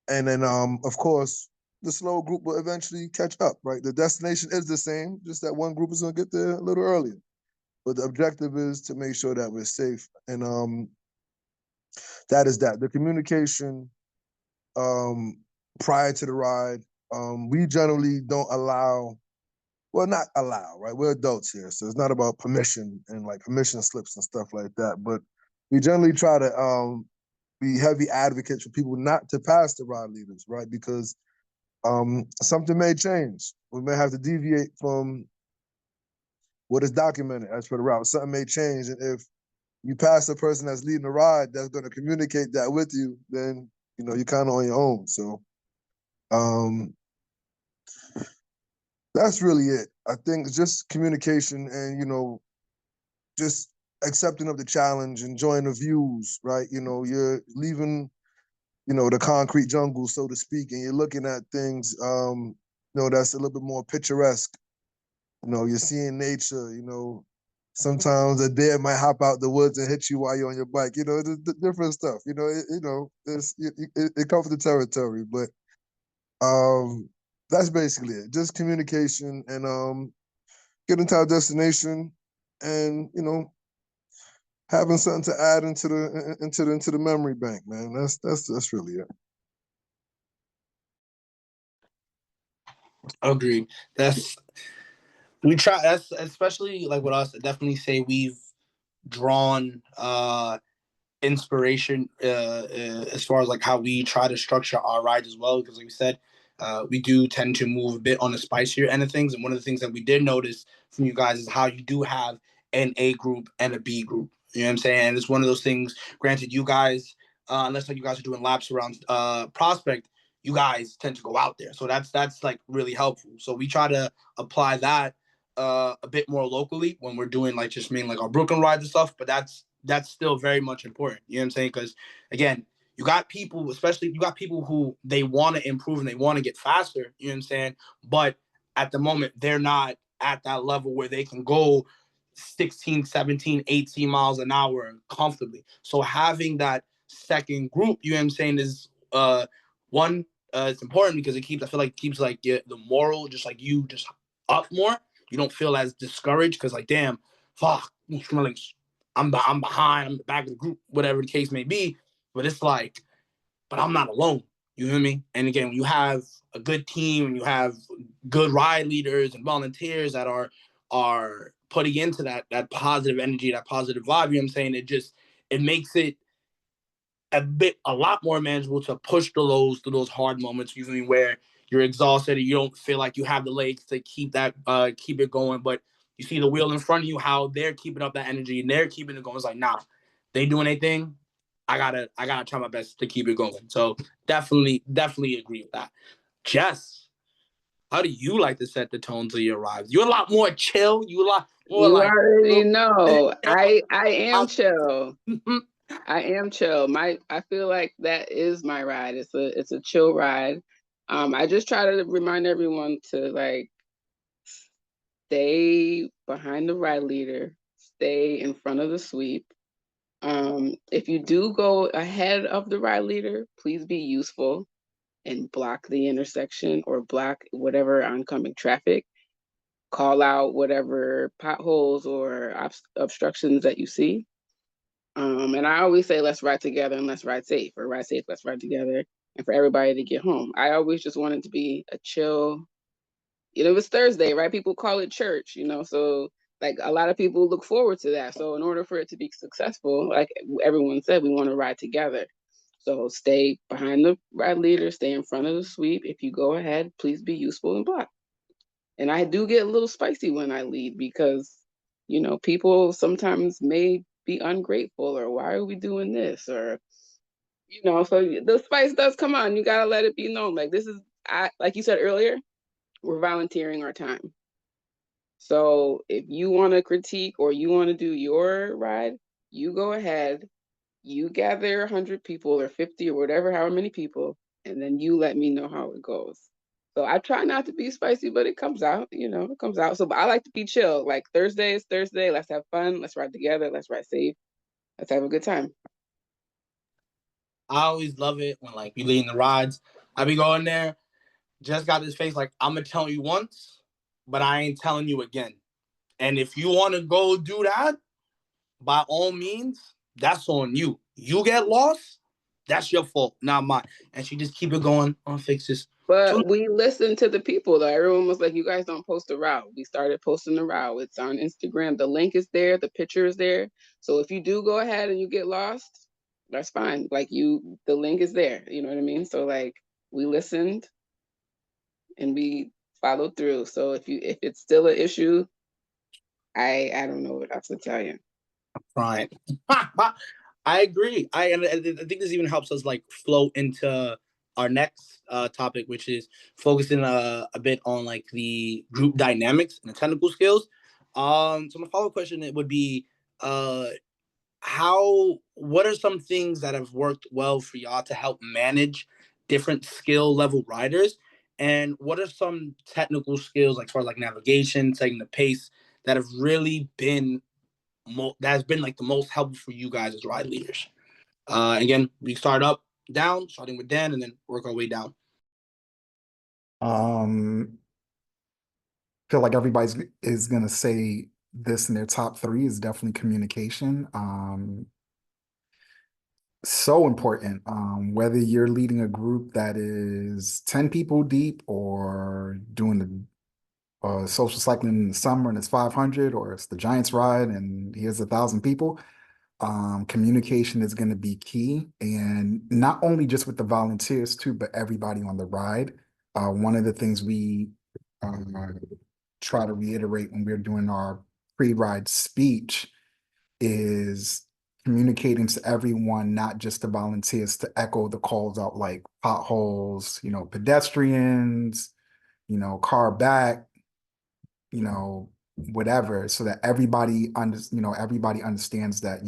And then, of course, the slow group will eventually catch up, right? The destination is the same, just that one group is going to get there a little earlier. But the objective is to make sure that we're safe. And that is that. The communication prior to the ride, we generally don't allow, well, not allow, right? We're adults here, so it's not about permission and like permission slips and stuff like that. But we generally try to be heavy advocates for people not to pass the ride leaders, right? Because something may change. We may have to deviate from what is documented as per the route. Something may change, and if you pass the person that's leading the ride that's going to communicate that with you, then you know you're kind of on your own. So that's really it. I think it's just communication, and you know, just accepting of the challenge, enjoying the views, right? You know, you're leaving, you know, the concrete jungle, so to speak, and you're looking at things, you know, that's a little bit more picturesque. You know, you're seeing nature, you know, sometimes a deer might hop out the woods and hit you while you're on your bike, you know, different stuff, you know, it comes with the territory, but that's basically it. Just communication and getting to our destination, and, you know, having something to add into the memory bank, man. That's really it. Agreed. That's We try. That's especially like with us. I definitely say we've drawn inspiration as far as like how we try to structure our rides as well. Because like we said, we do tend to move a bit on the spicier end of things. And one of the things that we did notice from you guys is how you do have an A group and a B group. You know what I'm saying? And it's one of those things. Granted, you guys, unless like you guys are doing laps around Prospect, you guys tend to go out there. So that's like really helpful. So we try to apply that a bit more locally when we're doing like just mainly like our Brooklyn rides and stuff. But that's still very much important. You know what I'm saying? Because again, you got people, especially you got people who they want to improve and they want to get faster. You know what I'm saying? But at the moment, they're not at that level where they can go 16, 17, 18 miles an hour comfortably. So having that second group, you know what I'm saying, is one, it's important because it keeps, I feel like it keeps like the moral, just like you just up more. You don't feel as discouraged because like, damn, fuck, I'm behind, I'm the back of the group, whatever the case may be. But it's like, but I'm not alone. You hear me? And again, when you have a good team and you have good ride leaders and volunteers that are putting into that positive energy, that positive vibe, you know what I'm saying? It makes it a lot more manageable to push through those hard moments, usually where you're exhausted and you don't feel like you have the legs to keep it going. But you see the wheel in front of you, how they're keeping up that energy and they're keeping it going. It's like, nah, they doing anything. I gotta try my best to keep it going. So definitely agree with that. Jess, how do you like to set the tone to your rides? You're a lot more chill. You a lot more You like already know. I am chill. I am chill. I feel like that is my ride. It's a chill ride. I just try to remind everyone to like stay behind the ride leader, stay in front of the sweep. If you do go ahead of the ride leader, please be useful and block the intersection or block whatever oncoming traffic. Call out whatever potholes or obstructions that you see. And I always say, let's ride together and let's ride safe, or ride safe, let's ride together, and for everybody to get home. I always just want it to be a chill, it was Thursday, right? People call it church, so like a lot of people look forward to that. So in order for it to be successful, like everyone said, we want to ride together. So stay behind the ride leader, stay in front of the sweep. If you go ahead, please be useful and block. And I do get a little spicy when I lead because, people sometimes may be ungrateful or why are we doing this? Or, so the spice does come on. You got to let it be known. Like like you said earlier, we're volunteering our time. So if you want to critique or you want to do your ride, you go ahead, you gather 100 people or 50 or whatever, however many people, and then you let me know how it goes. So I try not to be spicy, but it comes out, it comes out. So but I like to be chill. Like Thursday is Thursday. Let's have fun. Let's ride together. Let's ride safe. Let's have a good time. I always love it when like we leading the rides. I be going there, just got this face like I'm gonna tell you once, but I ain't telling you again. And if you want to go do that, by all means, that's on you. You get lost, that's your fault, not mine. And she just keep it going. I'll fix this. But we listened to the people though. Everyone was like, you guys don't post a route. We started posting the route. It's on Instagram. The link is there. The picture is there. So if you do go ahead and you get lost, that's fine. Like the link is there. You know what I mean? So like we listened and we followed through. So if it's still an issue, I don't know what else to tell you. Right. I agree. I think this even helps us like flow into our next topic, which is focusing a bit on like the group dynamics and the technical skills. So my follow-up question it would be what are some things that have worked well for y'all to help manage different skill level riders? And what are some technical skills like far as like navigation, taking the pace that have really been that has been like the most helpful for you guys as ride leaders? Again, we start up down, starting with Dan, and then work our way down. Feel like everybody's is gonna say this in their top three is definitely communication. So important. Whether you're leading a group that is 10 people deep or doing social cycling in the summer and it's 500, or it's the Giants ride and here's 1,000 people. Communication is going to be key, and not only just with the volunteers too, but everybody on the ride. One of the things we uh, try to reiterate when we're doing our pre-ride speech is communicating to everyone, not just the volunteers, to echo the calls out like potholes, pedestrians, car back, whatever, so that everybody understands that,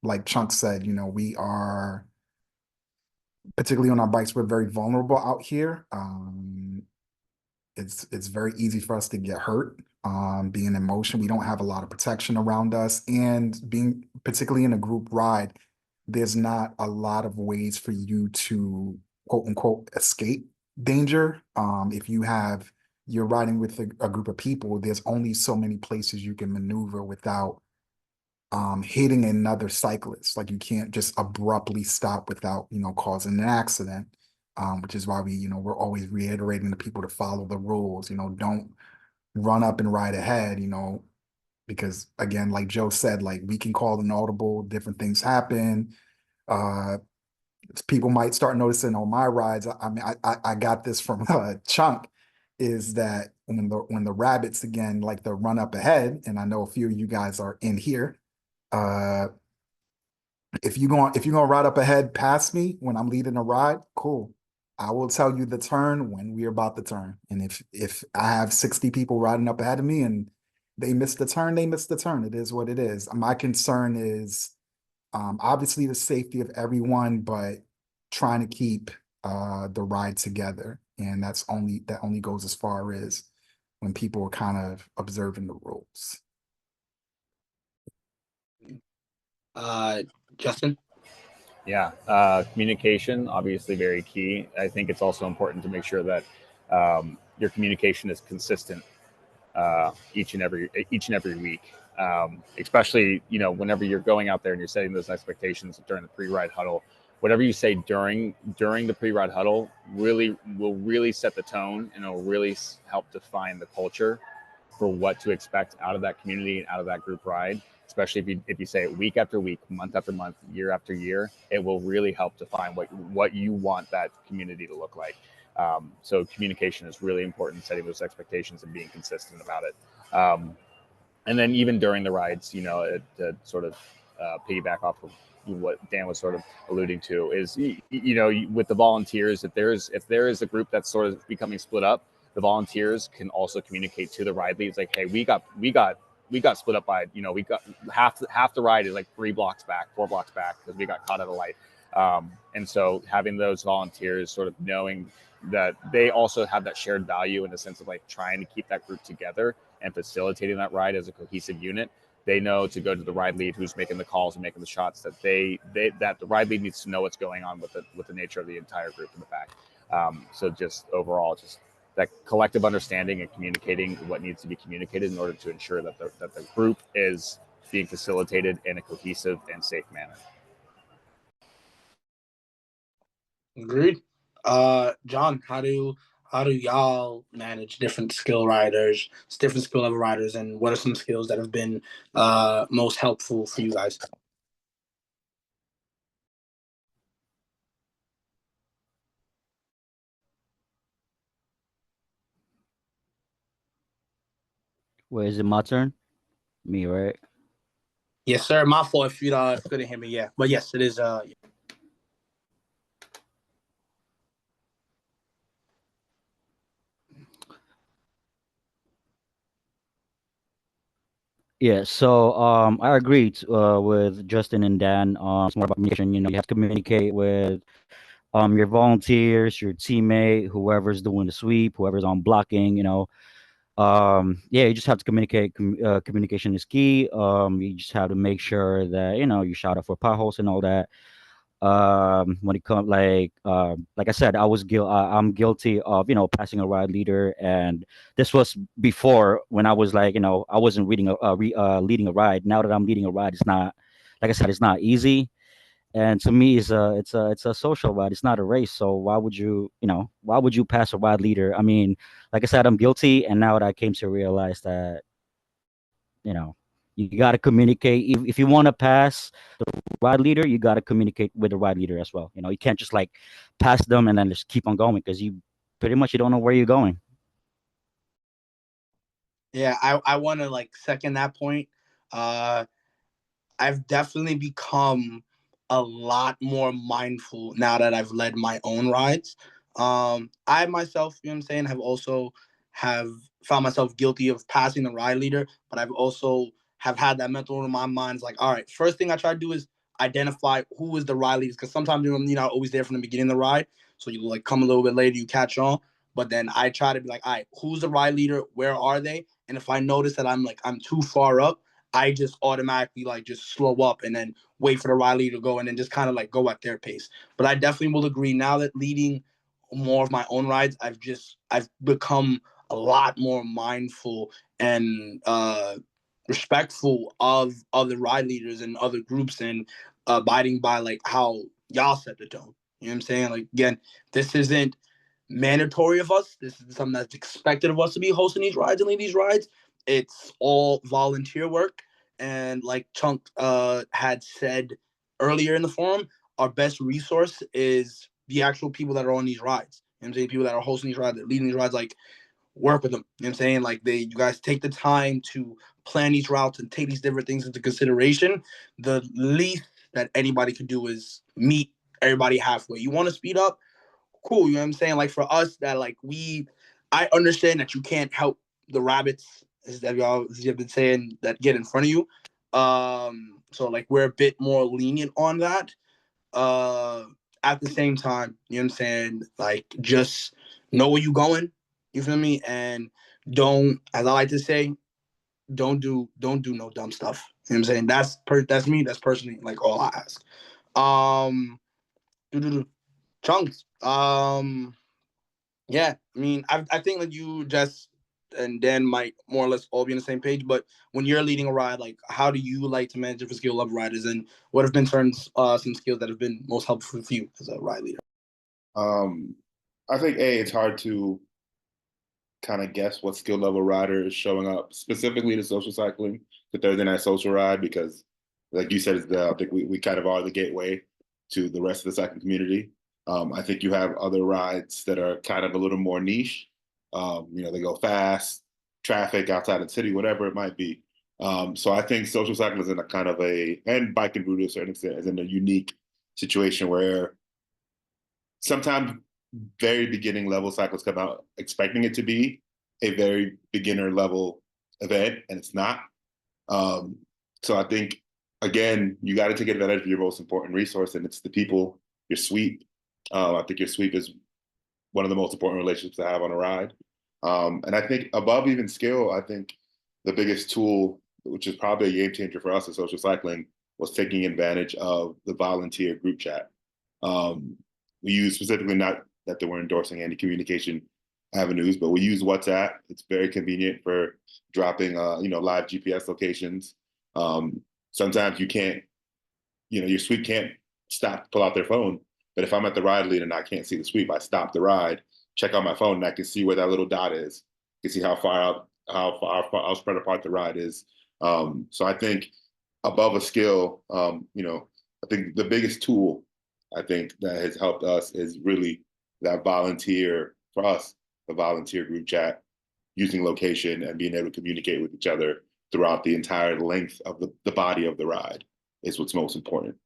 like Chunk said, we are, particularly on our bikes, we're very vulnerable out here. It's very easy for us to get hurt. Being in motion, we don't have a lot of protection around us, and being particularly in a group ride, there's not a lot of ways for you to quote unquote escape danger. If you're riding with a group of people, there's only so many places you can maneuver without hitting another cyclist. Like, you can't just abruptly stop without, causing an accident. Which is why we're always reiterating to people to follow the rules. Don't run up and ride ahead, because again, like Joe said, like, we can call an audible, different things happen. People might start noticing on my rides. I mean, I got this from Chunk, is that when the rabbits, again, like, the run up ahead, and I know a few of you guys are in here. If you're gonna ride up ahead past me when I'm leading a ride, cool. I will tell you the turn when we're about to turn. And if I have 60 people riding up ahead of me and they miss the turn, they miss the turn. It is what it is. My concern is obviously the safety of everyone, but trying to keep the ride together. And that only goes as far as when people are kind of observing the rules. Justin? Yeah, communication, obviously very key. I think it's also important to make sure that your communication is consistent each and every week. Especially, whenever you're going out there and you're setting those expectations during the pre-ride huddle, whatever you say during the pre-ride huddle will really set the tone, and it'll really help define the culture for what to expect out of that community and out of that group ride. Especially if you say it week after week, month after month, year after year, it will really help define what you want that community to look like. So communication is really important, setting those expectations and being consistent about it. And then even during the rides, to sort of piggyback off of what Dan was sort of alluding to, is with the volunteers, if there is a group that's sort of becoming split up, the volunteers can also communicate to the ride leads, like, hey, we got split up by, we got half the ride is like 4 blocks back because we got caught at a light. And so having those volunteers sort of knowing that they also have that shared value in the sense of like trying to keep that group together and facilitating that ride as a cohesive unit. They know to go to the ride lead who's making the calls and making the shots, that that the ride lead needs to know what's going on with the nature of the entire group in the back. So just overall, just that collective understanding and communicating what needs to be communicated in order to ensure that the group is being facilitated in a cohesive and safe manner. Agreed. John, how do y'all manage different skill riders, different skill level riders, and what are some skills that have been most helpful for you guys? Wait, is it my turn? Me, right? Yes, sir. My fault if you couldn't hear me. Yeah, but yes, it is. Yeah, so I agree with Justin and Dan. It's more about communication. You have to communicate with your volunteers, your teammate, whoever's doing the sweep, whoever's on blocking. Yeah, you just have to communicate. Communication is key. You just have to make sure that you shout out for potholes and all that. When it comes, like I said, I'm guilty of passing a ride leader, and this was before, when I was like, I wasn't leading a ride. Now that I'm leading a ride, it's not, like I said, it's not easy. And to me, it's a social ride. It's not a race. So why would you pass a ride leader? I mean, like I said, I'm guilty, and now that I came to realize that you got to communicate. If you want to pass ride leader, you got to communicate with the ride leader as well. You can't just like pass them and then just keep on going because you pretty much you don't know where you're going. Yeah, I want to like second that point. Uh, I've definitely become a lot more mindful now that I've led my own rides. I myself, you know what I'm saying, have found myself guilty of passing the ride leader, but I've also have had that mental in my mind. It's like, all right, first thing I try to do is identify who is the ride leaders, because sometimes you're not always there from the beginning of the ride, so you like come a little bit later, you catch on. But then I try to be like, all right, who's the ride leader? Where are they? And if I notice that I'm too far up, I just automatically like just slow up and then wait for the ride leader to go and then just kind of like go at their pace. But I definitely will agree now that leading more of my own rides, I've become a lot more mindful and respectful of other ride leaders and other groups and abiding by like how y'all set the tone. You know what I'm saying? Like again, this isn't mandatory of us. This is something that's expected of us to be hosting these rides and lead these rides. It's all volunteer work. And like Chunk had said earlier in the forum, our best resource is the actual people that are on these rides. You know what I'm saying? People that are hosting these rides, that leading these rides, like work with them. You know what I'm saying? Like you guys take the time to plan these routes and take these different things into consideration. The least that anybody could do is meet everybody halfway. You want to speed up? Cool. You know what I'm saying? Like for us, that like I understand that you can't help the rabbits, as you've been saying, that get in front of you. So like we're a bit more lenient on that. Uh, at the same time, you know what I'm saying? Like just know where you going. You feel me? And don't, as I like to say, don't do no dumb stuff. You know what I'm saying? That's me. That's personally like all I ask. Um, chunks. Yeah, I mean, I think that you just and Dan might more or less all be on the same page. But when you're leading a ride, like, how do you like to manage different skill level riders, and what have been some skills that have been most helpful for you as a ride leader? Um, I think it's hard to kind of guess what skill level rider is showing up specifically to social cycling, the Thursday night social ride, because like you said, I think we kind of are the gateway to the rest of the cycling community. I think you have other rides that are kind of a little more niche. They go fast, traffic outside of the city, whatever it might be. So I think social cycling is in a kind of and bike and brew to a certain extent is in a unique situation where sometimes very beginning level cyclists come out expecting it to be a very beginner level event, and it's not. Um, so I think again, you got to take advantage of your most important resource, and it's the people, your sweep. I think your sweep is one of the most important relationships to have on a ride. And I think above even skill, I think the biggest tool, which is probably a game changer for us in social cycling, was taking advantage of the volunteer group chat. Um, we use specifically not that they were endorsing any communication avenues, but we use WhatsApp. It's very convenient for dropping, live GPS locations. Sometimes you can't, your sweep can't stop, pull out their phone. But if I'm at the ride lead and I can't see the sweep, I stop the ride, check out my phone, and I can see where that little dot is. I can see how spread apart the ride is. So I think above a skill, I think the biggest tool I think that has helped us is really that volunteer for us, the volunteer group chat, using location and being able to communicate with each other throughout the entire length of the body of the ride is what's most important.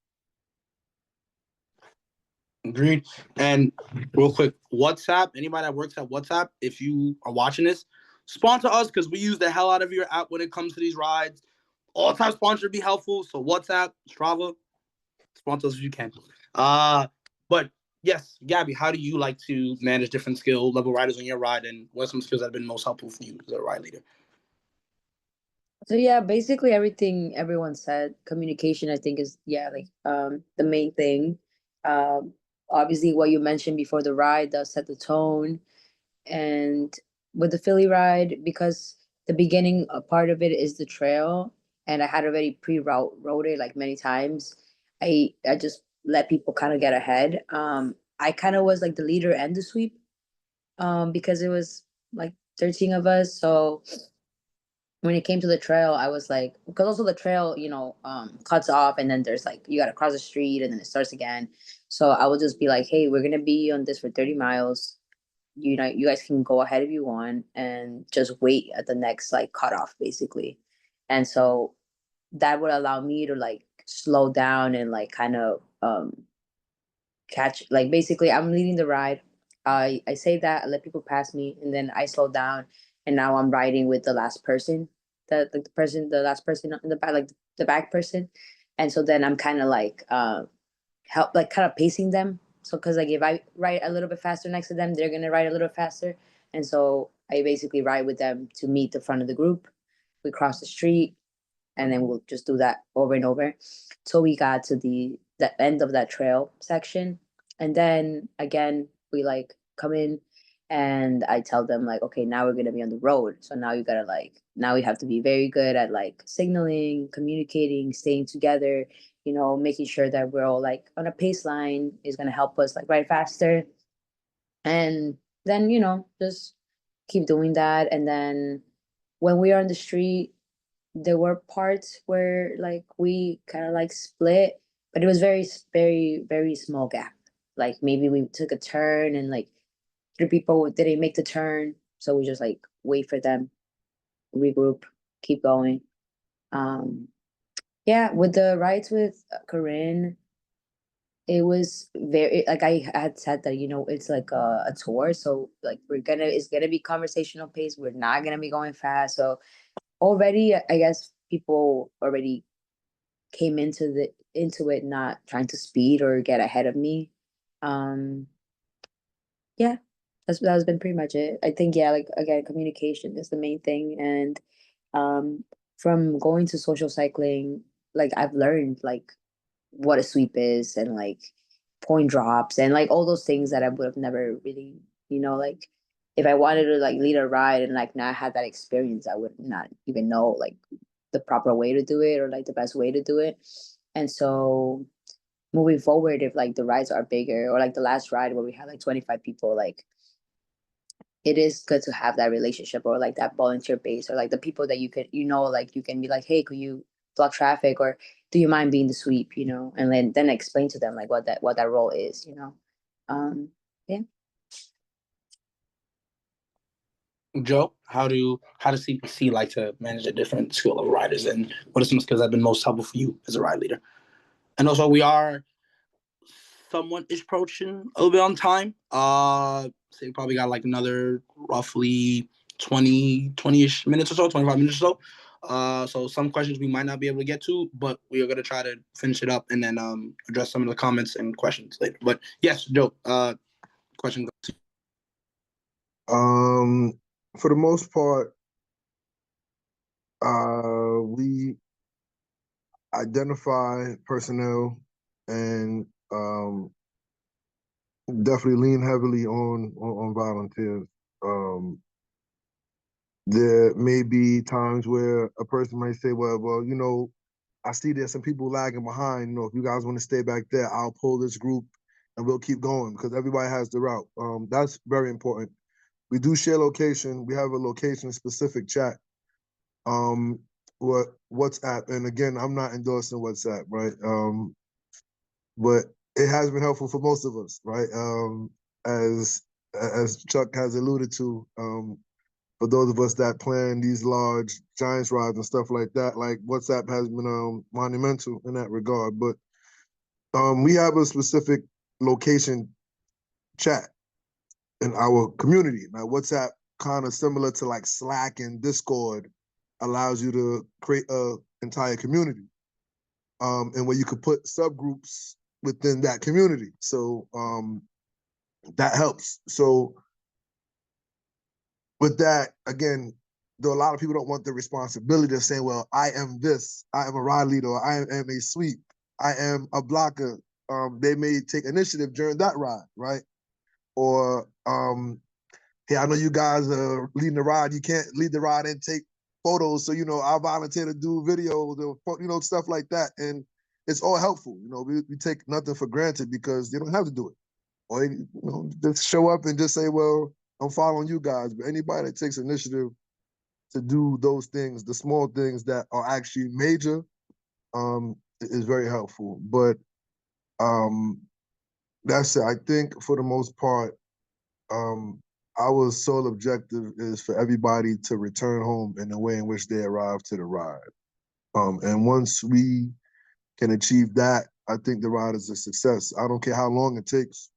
Agreed. And real quick, WhatsApp, anybody that works at WhatsApp, if you are watching this, sponsor us because we use the hell out of your app when it comes to these rides. All time sponsor would be helpful. So WhatsApp, Strava, sponsor us if you can. But yes, Gabby, how do you like to manage different skill level riders on your ride, and what are some skills that have been most helpful for you as a ride leader? So yeah, basically everything everyone said. Communication, I think, is like the main thing. Um, Obviously, what you mentioned before the ride does set the tone, and with the Philly ride, because the beginning part of it is the trail, and I had already pre-route rode it like many times. I just let people kind of get ahead. I kind of was like the leader and the sweep, because it was like 13 of us. So when it came to the trail, I was like, because also the trail, cuts off, and then there's like you got to cross the street, and then it starts again. So I would just be like, hey, we're gonna be on this for 30 miles. You guys can go ahead if you want, and just wait at the next like cutoff, basically. And so that would allow me to like slow down and like kind of catch, like basically I'm leading the ride. I say that, I let people pass me, and then I slow down, and now I'm riding with the last person, the last person in the back, like the back person. And so then I'm kind of like help, like kind of pacing them. So because like if I ride a little bit faster next to them, they're gonna ride a little faster. And so I basically ride with them to meet the front of the group. We cross the street, and then we'll just do that over and over. So we got to the end of that trail section, and then again we like come in, and I tell them like, okay, now we're gonna be on the road. So now you gotta like, now we have to be very good at like signaling, communicating, staying together. Making sure that we're all like on a pace line is gonna help us like ride faster. And then just keep doing that. And then when we are on the street, there were parts where like we kind of like split, but it was very very very small gap. Like maybe we took a turn, and like three people didn't make the turn, so we just like wait for them, regroup, keep going. um yeah, with the rides with Corinne, it was very, like I had said that it's like a tour, so like it's gonna be conversational pace, we're not gonna be going fast. So already I guess people already came into it not trying to speed or get ahead of me. Um, yeah, that's been pretty much it. I think, yeah, like again, communication is the main thing. And um, from going to social cycling, like I've learned like what a sweep is, and like point drops, and like all those things that I would have never really, like if I wanted to like lead a ride and like not had that experience, I would not even know like the proper way to do it, or like the best way to do it. And so moving forward, if like the rides are bigger, or like the last ride where we had like 25 people, like it is good to have that relationship, or like that volunteer base, or like the people that you could, like you can be like, hey, could you block traffic, or do you mind being the sweep, and then explain to them like what that role is. um yeah. Joe, how does CPC like to manage a different skill of riders, and what are some skills that have been most helpful for you as a ride leader? And also, we are somewhat approaching a little bit on time. So we probably got like another roughly 20-ish minutes or so, 25 minutes or so. So some questions we might not be able to get to, but we are gonna try to finish it up and then address some of the comments and questions later. But yes, Joe, question goes to For the most part, we identify personnel and definitely lean heavily on volunteers. Um, there may be times where a person might say, well, I see there's some people lagging behind. If you guys want to stay back there, I'll pull this group and we'll keep going, because everybody has the route. That's very important. We do share location. We have a location specific chat. What WhatsApp, and again, I'm not endorsing WhatsApp, right? But it has been helpful for most of us, right? As Chuck has alluded to, for those of us that plan these large Giants rides and stuff like that, like WhatsApp has been monumental in that regard. But we have a specific location chat in our community. Now, WhatsApp, kind of similar to like Slack and Discord, allows you to create a entire community, and where you could put subgroups within that community. So that helps. So with that, again, though a lot of people don't want the responsibility of saying, well, I am this, I am a ride leader, or I am a sweep, I am a blocker. They may take initiative during that ride, right? Or, hey, I know you guys are leading the ride. You can't lead the ride and take photos. So, I'll volunteer to do videos or, stuff like that. And it's all helpful. We take nothing for granted because they don't have to do it. Or just show up and just say, well, I'm following you guys. But anybody that takes initiative to do those things, the small things that are actually major, is very helpful. But that's it. I think for the most part, our sole objective is for everybody to return home in the way in which they arrived to the ride. And once we can achieve that, I think the ride is a success. I don't care how long it takes.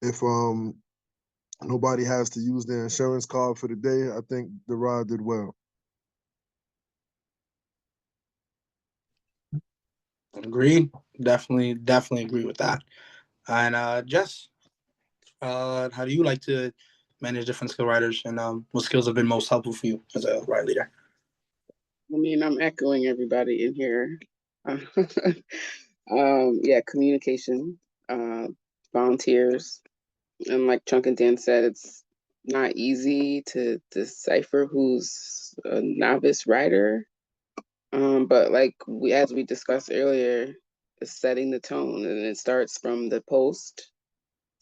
If nobody has to use their insurance card for the day, I think the ride did well. Agreed. Definitely agree with that. And Jess, how do you like to manage different skill riders, and what skills have been most helpful for you as a ride leader? I mean, I'm echoing everybody in here. Yeah, communication, volunteers, and like Chunk and Dan said, it's not easy to decipher who's a novice rider. But like as we discussed earlier, it's setting the tone, and it starts from the post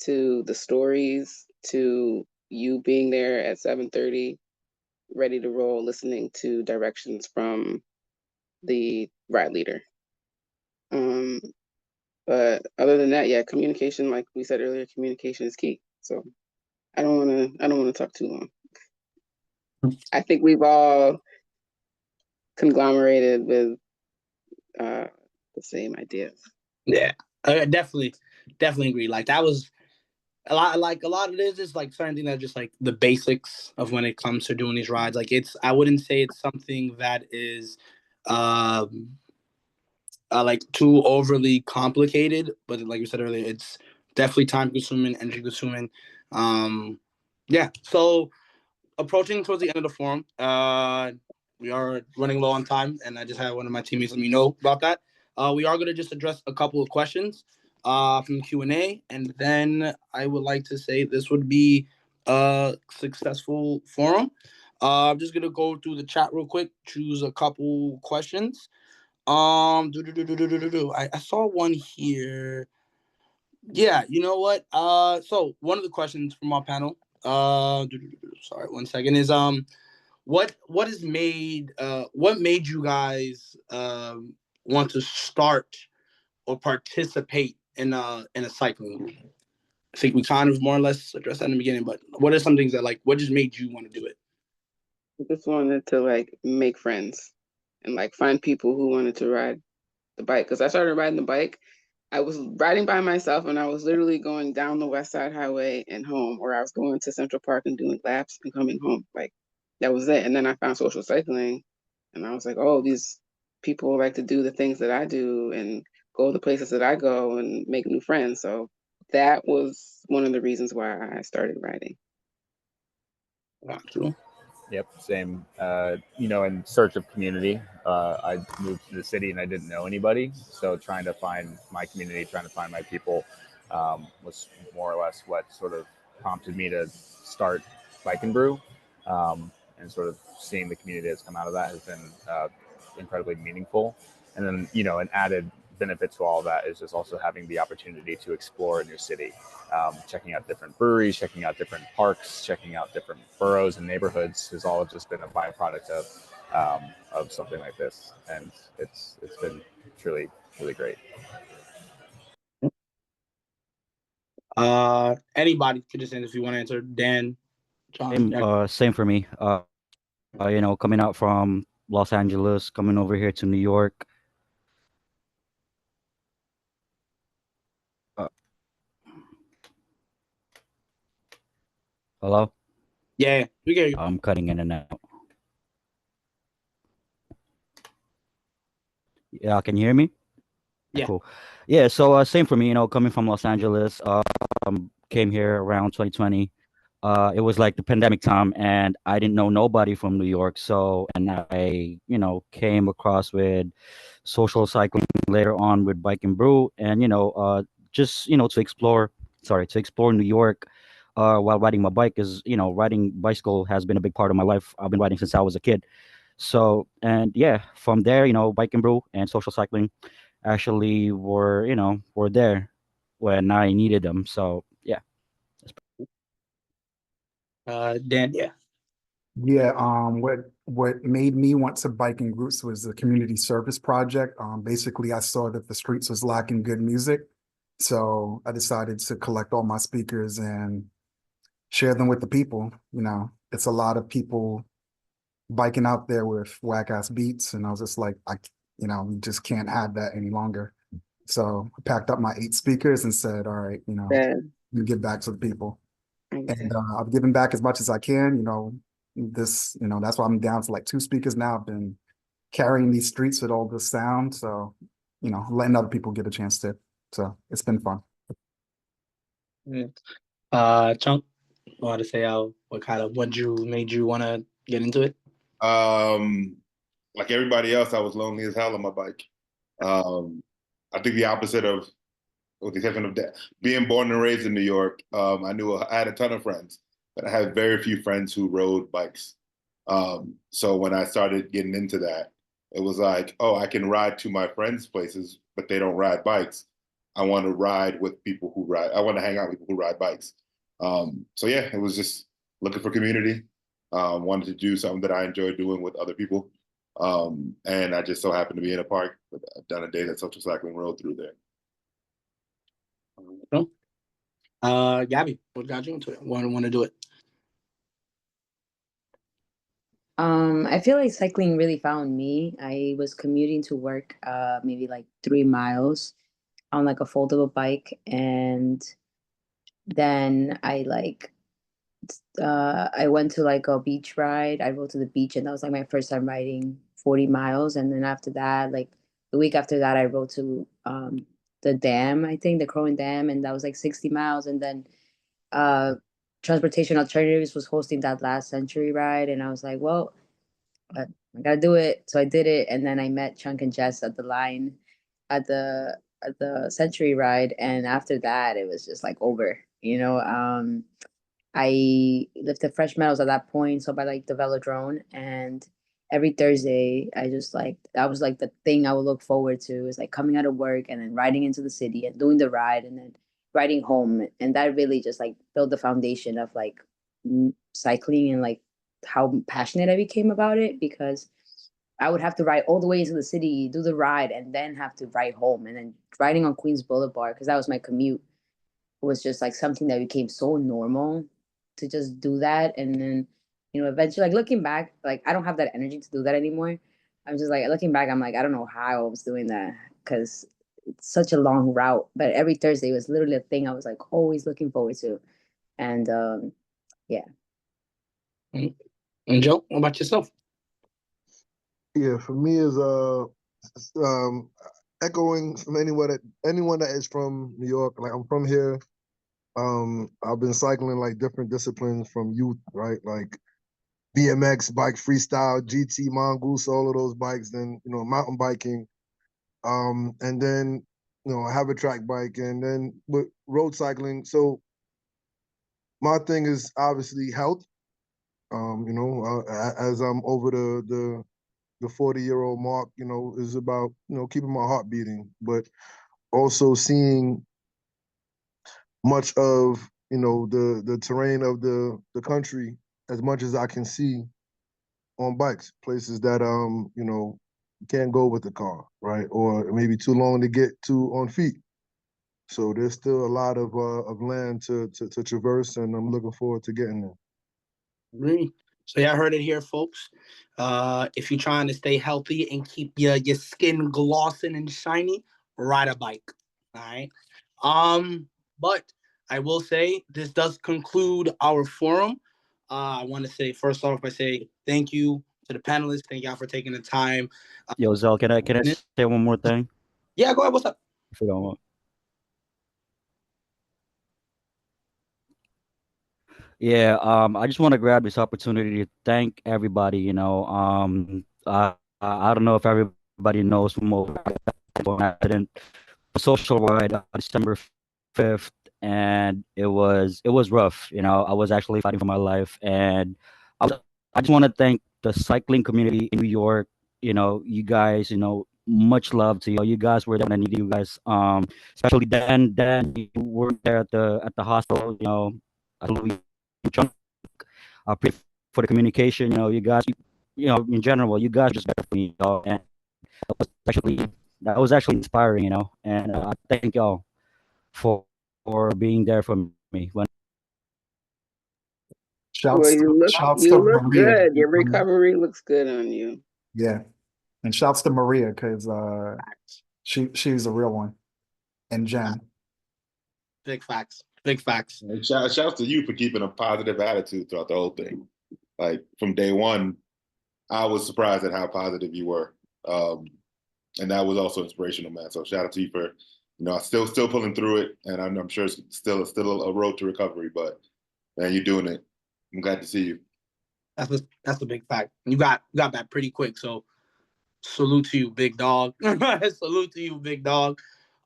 to the stories to you being there at 7:30, ready to roll, listening to directions from the ride leader. But other than that, yeah, communication, like we said earlier, communication is key. So I don't wanna talk too long. I think we've all conglomerated with the same ideas. Yeah, I definitely agree. Like that was a lot. Like a lot of this is like certain things that are just like the basics of when it comes to doing these rides. Like I wouldn't say it's something that is um like too overly complicated, but like you said earlier, it's definitely time consuming, energy consuming. Um, yeah. So approaching towards the end of the forum, we are running low on time, and I just had one of my teammates let me know about that. We are going to just address a couple of questions from Q&A, and then I would like to say this would be a successful forum. I'm just going to go through the chat real quick, choose a couple questions. I saw one here. Yeah, you know what? So one of the questions from our panel, sorry, 1 second, is what made you guys want to start or participate in a cycling group? I think we kind of more or less addressed that in the beginning, but what are some things that like what just made you want to do it? I just wanted to like make friends and like find people who wanted to ride the bike. Because I started riding the bike, I was riding by myself and I was literally going down the West Side Highway and home, or I was going to Central Park and doing laps and coming home. Like that was it. And then I found social cycling and I was like, oh, these people like to do the things that I do and go the places that I go and make new friends. So that was one of the reasons why I started riding. Yep, same. In search of community, I moved to the city and I didn't know anybody. So trying to find my community, trying to find my people, was more or less what sort of prompted me to start Bike and Brew. And sort of seeing the community that's come out of that has been incredibly meaningful. And then, an added benefit to all of that is just also having the opportunity to explore a new city, checking out different breweries, checking out different parks, checking out different boroughs and neighborhoods has all just been a byproduct of something like this, and it's been truly really great. Anybody could just answer if you want to answer. Dan, John. Same for me. Coming out from Los Angeles, coming over here to New York. Uh, Hello? Yeah, we get you. I'm cutting in and out. Yeah, can you hear me? Yeah. Cool. Yeah, so same for me, coming from Los Angeles, came here around 2020. It was like the pandemic time and I didn't know nobody from New York. So, and I, came across with social cycling later on with Bike and Brew and, just, to explore New York while riding my bike is, riding bicycle has been a big part of my life. I've been riding since I was a kid. So, and yeah, from there, Bike and Brew and social cycling actually were, were there when I needed them. So yeah. Dan, yeah. Yeah, what made me want to bike in groups was the community service project. Basically, I saw that the streets was lacking good music, so I decided to collect all my speakers and share them with the people. It's a lot of people biking out there with whack ass beats, and I was just like, we just can't have that any longer. So I packed up my 8 speakers and said, all right, Yeah, you give back to the people. And exactly. I've given back as much as I can. That's why I'm down to like 2 speakers now. I've been carrying these streets with all this sound. So, letting other people get a chance to. So it's been fun. Yeah. Chunk, want to say what made you want to get into it? Like everybody else, I was lonely as hell on my bike. Um, I think the opposite of, with the exception of that, being born and raised in New York, I had a ton of friends, but I had very few friends who rode bikes. So when I started getting into that, it was like, oh, I can ride to my friends' places, but they don't ride bikes. I want to ride with people who ride. I want to hang out with people who ride bikes. So yeah, it was just looking for community. Wanted to do something that I enjoy doing with other people. And I just so happened to be in a park. But I've done a day that social cycling rode through there. Gabby, what got you into it? Want to do it? I feel like cycling really found me. I was commuting to work, maybe like 3 miles on like a foldable bike, and then I went to like a beach ride. I rode to the beach, and that was like my first time riding 40 miles. And then after that, like the week after that, I rode to the dam, I think the Crowan Dam, and that was like 60 miles. And then uh Transportation Alternatives was hosting that last century ride, and I was like, well, I gotta do it. So I did it, and then I met Chunk and Jess at the line at the century ride, and after that, it was just like over. I lived at Fresh Meadows at that point, so by like the velodrome, and every Thursday, I just like that was like the thing I would look forward to is like coming out of work and then riding into the city and doing the ride and then riding home, and that really just like built the foundation of like cycling and like how passionate I became about it because I would have to ride all the way into the city, do the ride, and then have to ride home, and then riding on Queens Boulevard because that was my commute was just like something that became so normal to just do that. And then, eventually, like looking back, like I don't have that energy to do that anymore. I'm just like looking back, I'm like, I don't know how I was doing that because it's such a long route. But every Thursday was literally a thing I was like always looking forward to. And yeah. Mm-hmm. And Joe, what about yourself? Yeah, for me is um echoing from anyone that is from New York. Like I'm from here. I've been cycling like different disciplines from youth, right? Like BMX, bike freestyle, GT, mongoose, all of those bikes. Then mountain biking, and then I have a track bike, and then with road cycling. So my thing is obviously health. As I'm over the 40-year-old mark, is about keeping my heart beating, but also seeing much of the terrain of the country as much as I can see on bikes, places that you can't go with the car, right? Or maybe too long to get to on feet. So there's still a lot of land to traverse, and I'm looking forward to getting there. Agree. So y'all heard it here, folks. If you're trying to stay healthy and keep your skin glossing and shiny, ride a bike. All right. But I will say this does conclude our forum. I want to say first off by saying thank you to the panelists. Thank y'all for taking the time. Yo, Zell, can I say one more thing? Yeah, go ahead. What's up? If you don't want. Yeah, I just want to grab this opportunity to thank everybody. I don't know if everybody knows from over an accident, social ride December 5th, and it was rough. I was actually fighting for my life, and I just want to thank the cycling community in New York. You guys, much love to you. You guys were there when I needed you guys. Especially Dan, you were there at the hospital. Absolutely, Chunk. Pray for the communication. You guys, in general, you guys just better for me, and that was actually inspiring. And I thank y'all for being there for me when. Well, Shouts to you look Maria. good. Your recovery looks good on you. Yeah, and shouts to Maria because she's a real one, and Jen. Big facts. Big facts. And shouts to you for keeping a positive attitude throughout the whole thing. Like from day one, I was surprised at how positive you were, and that was also inspirational, man. So shout out to you for, still pulling through it, and I'm sure it's still a road to recovery, but man, you're doing it. I'm glad to see you. That's the big fact. You got that pretty quick. So salute to you, big dog. Salute to you, big dog.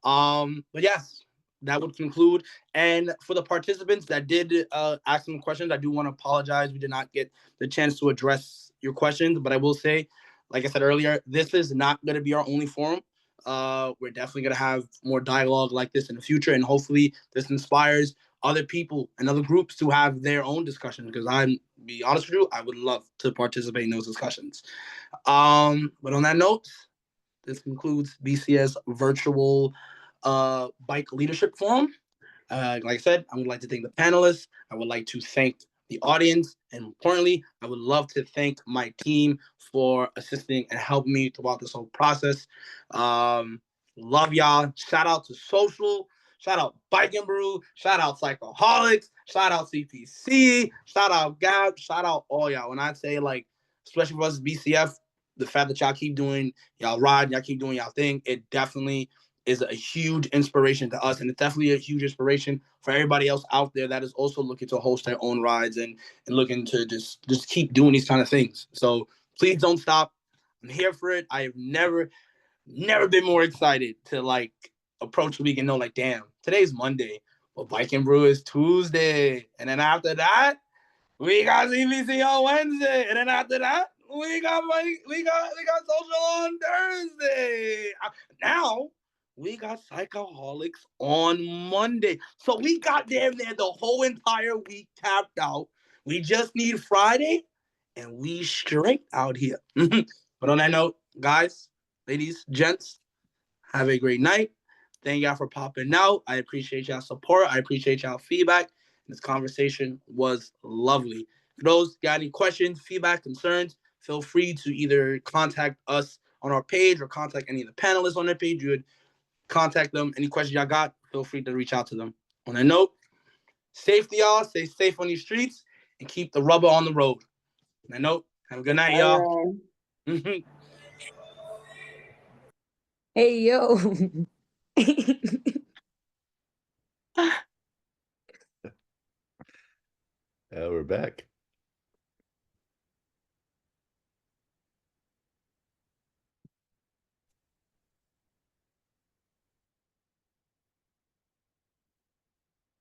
But yes, that would conclude. And for the participants that did ask some questions, I do want to apologize. We did not get the chance to address your questions, but I will say, like I said earlier, this is not going to be our only forum. We're definitely going to have more dialogue like this in the future, and hopefully this inspires other people and other groups to have their own discussions, because be honest with you, I would love to participate in those discussions. But on that note, this concludes BCS virtual bike leadership forum. Like I said, I would like to thank the panelists. I would like to thank the audience. And importantly, I would love to thank my team for assisting and helping me throughout this whole process. Love y'all. Shout out to Social. Shout out Bike and Brew. Shout out Psychoholics. Shout out CPC. Shout out Gab. Shout out all y'all. When I say, like, especially for us BCF, the fact that y'all keep doing y'all ride, y'all keep doing y'all thing, it definitely is a huge inspiration to us, and it's definitely a huge inspiration for everybody else out there that is also looking to host their own rides and looking to just keep doing these kind of things. So please don't stop. I'm here for it. I have never been more excited to like approach the week and know, like, damn, today's Monday, but Bike and Brew is Tuesday, and then after that, we got CBC on Wednesday, and then after that, we got social on Thursday. Now we got Psychoholics on Monday. So we got damn near the whole entire week tapped out. We just need Friday, and we straight out here. But on that note, guys, ladies, gents, have a great night. Thank y'all for popping out. I appreciate y'all support. I appreciate y'all feedback. This conversation was lovely. For those got any questions, feedback, concerns, feel free to either contact us on our page or contact any of the panelists on their page. You would contact them. Any questions y'all got, feel free to reach out to them. On that note, safety, y'all. Stay safe on these streets and keep the rubber on the road. On that note, have a good night, y'all. Hey, yo. We're back.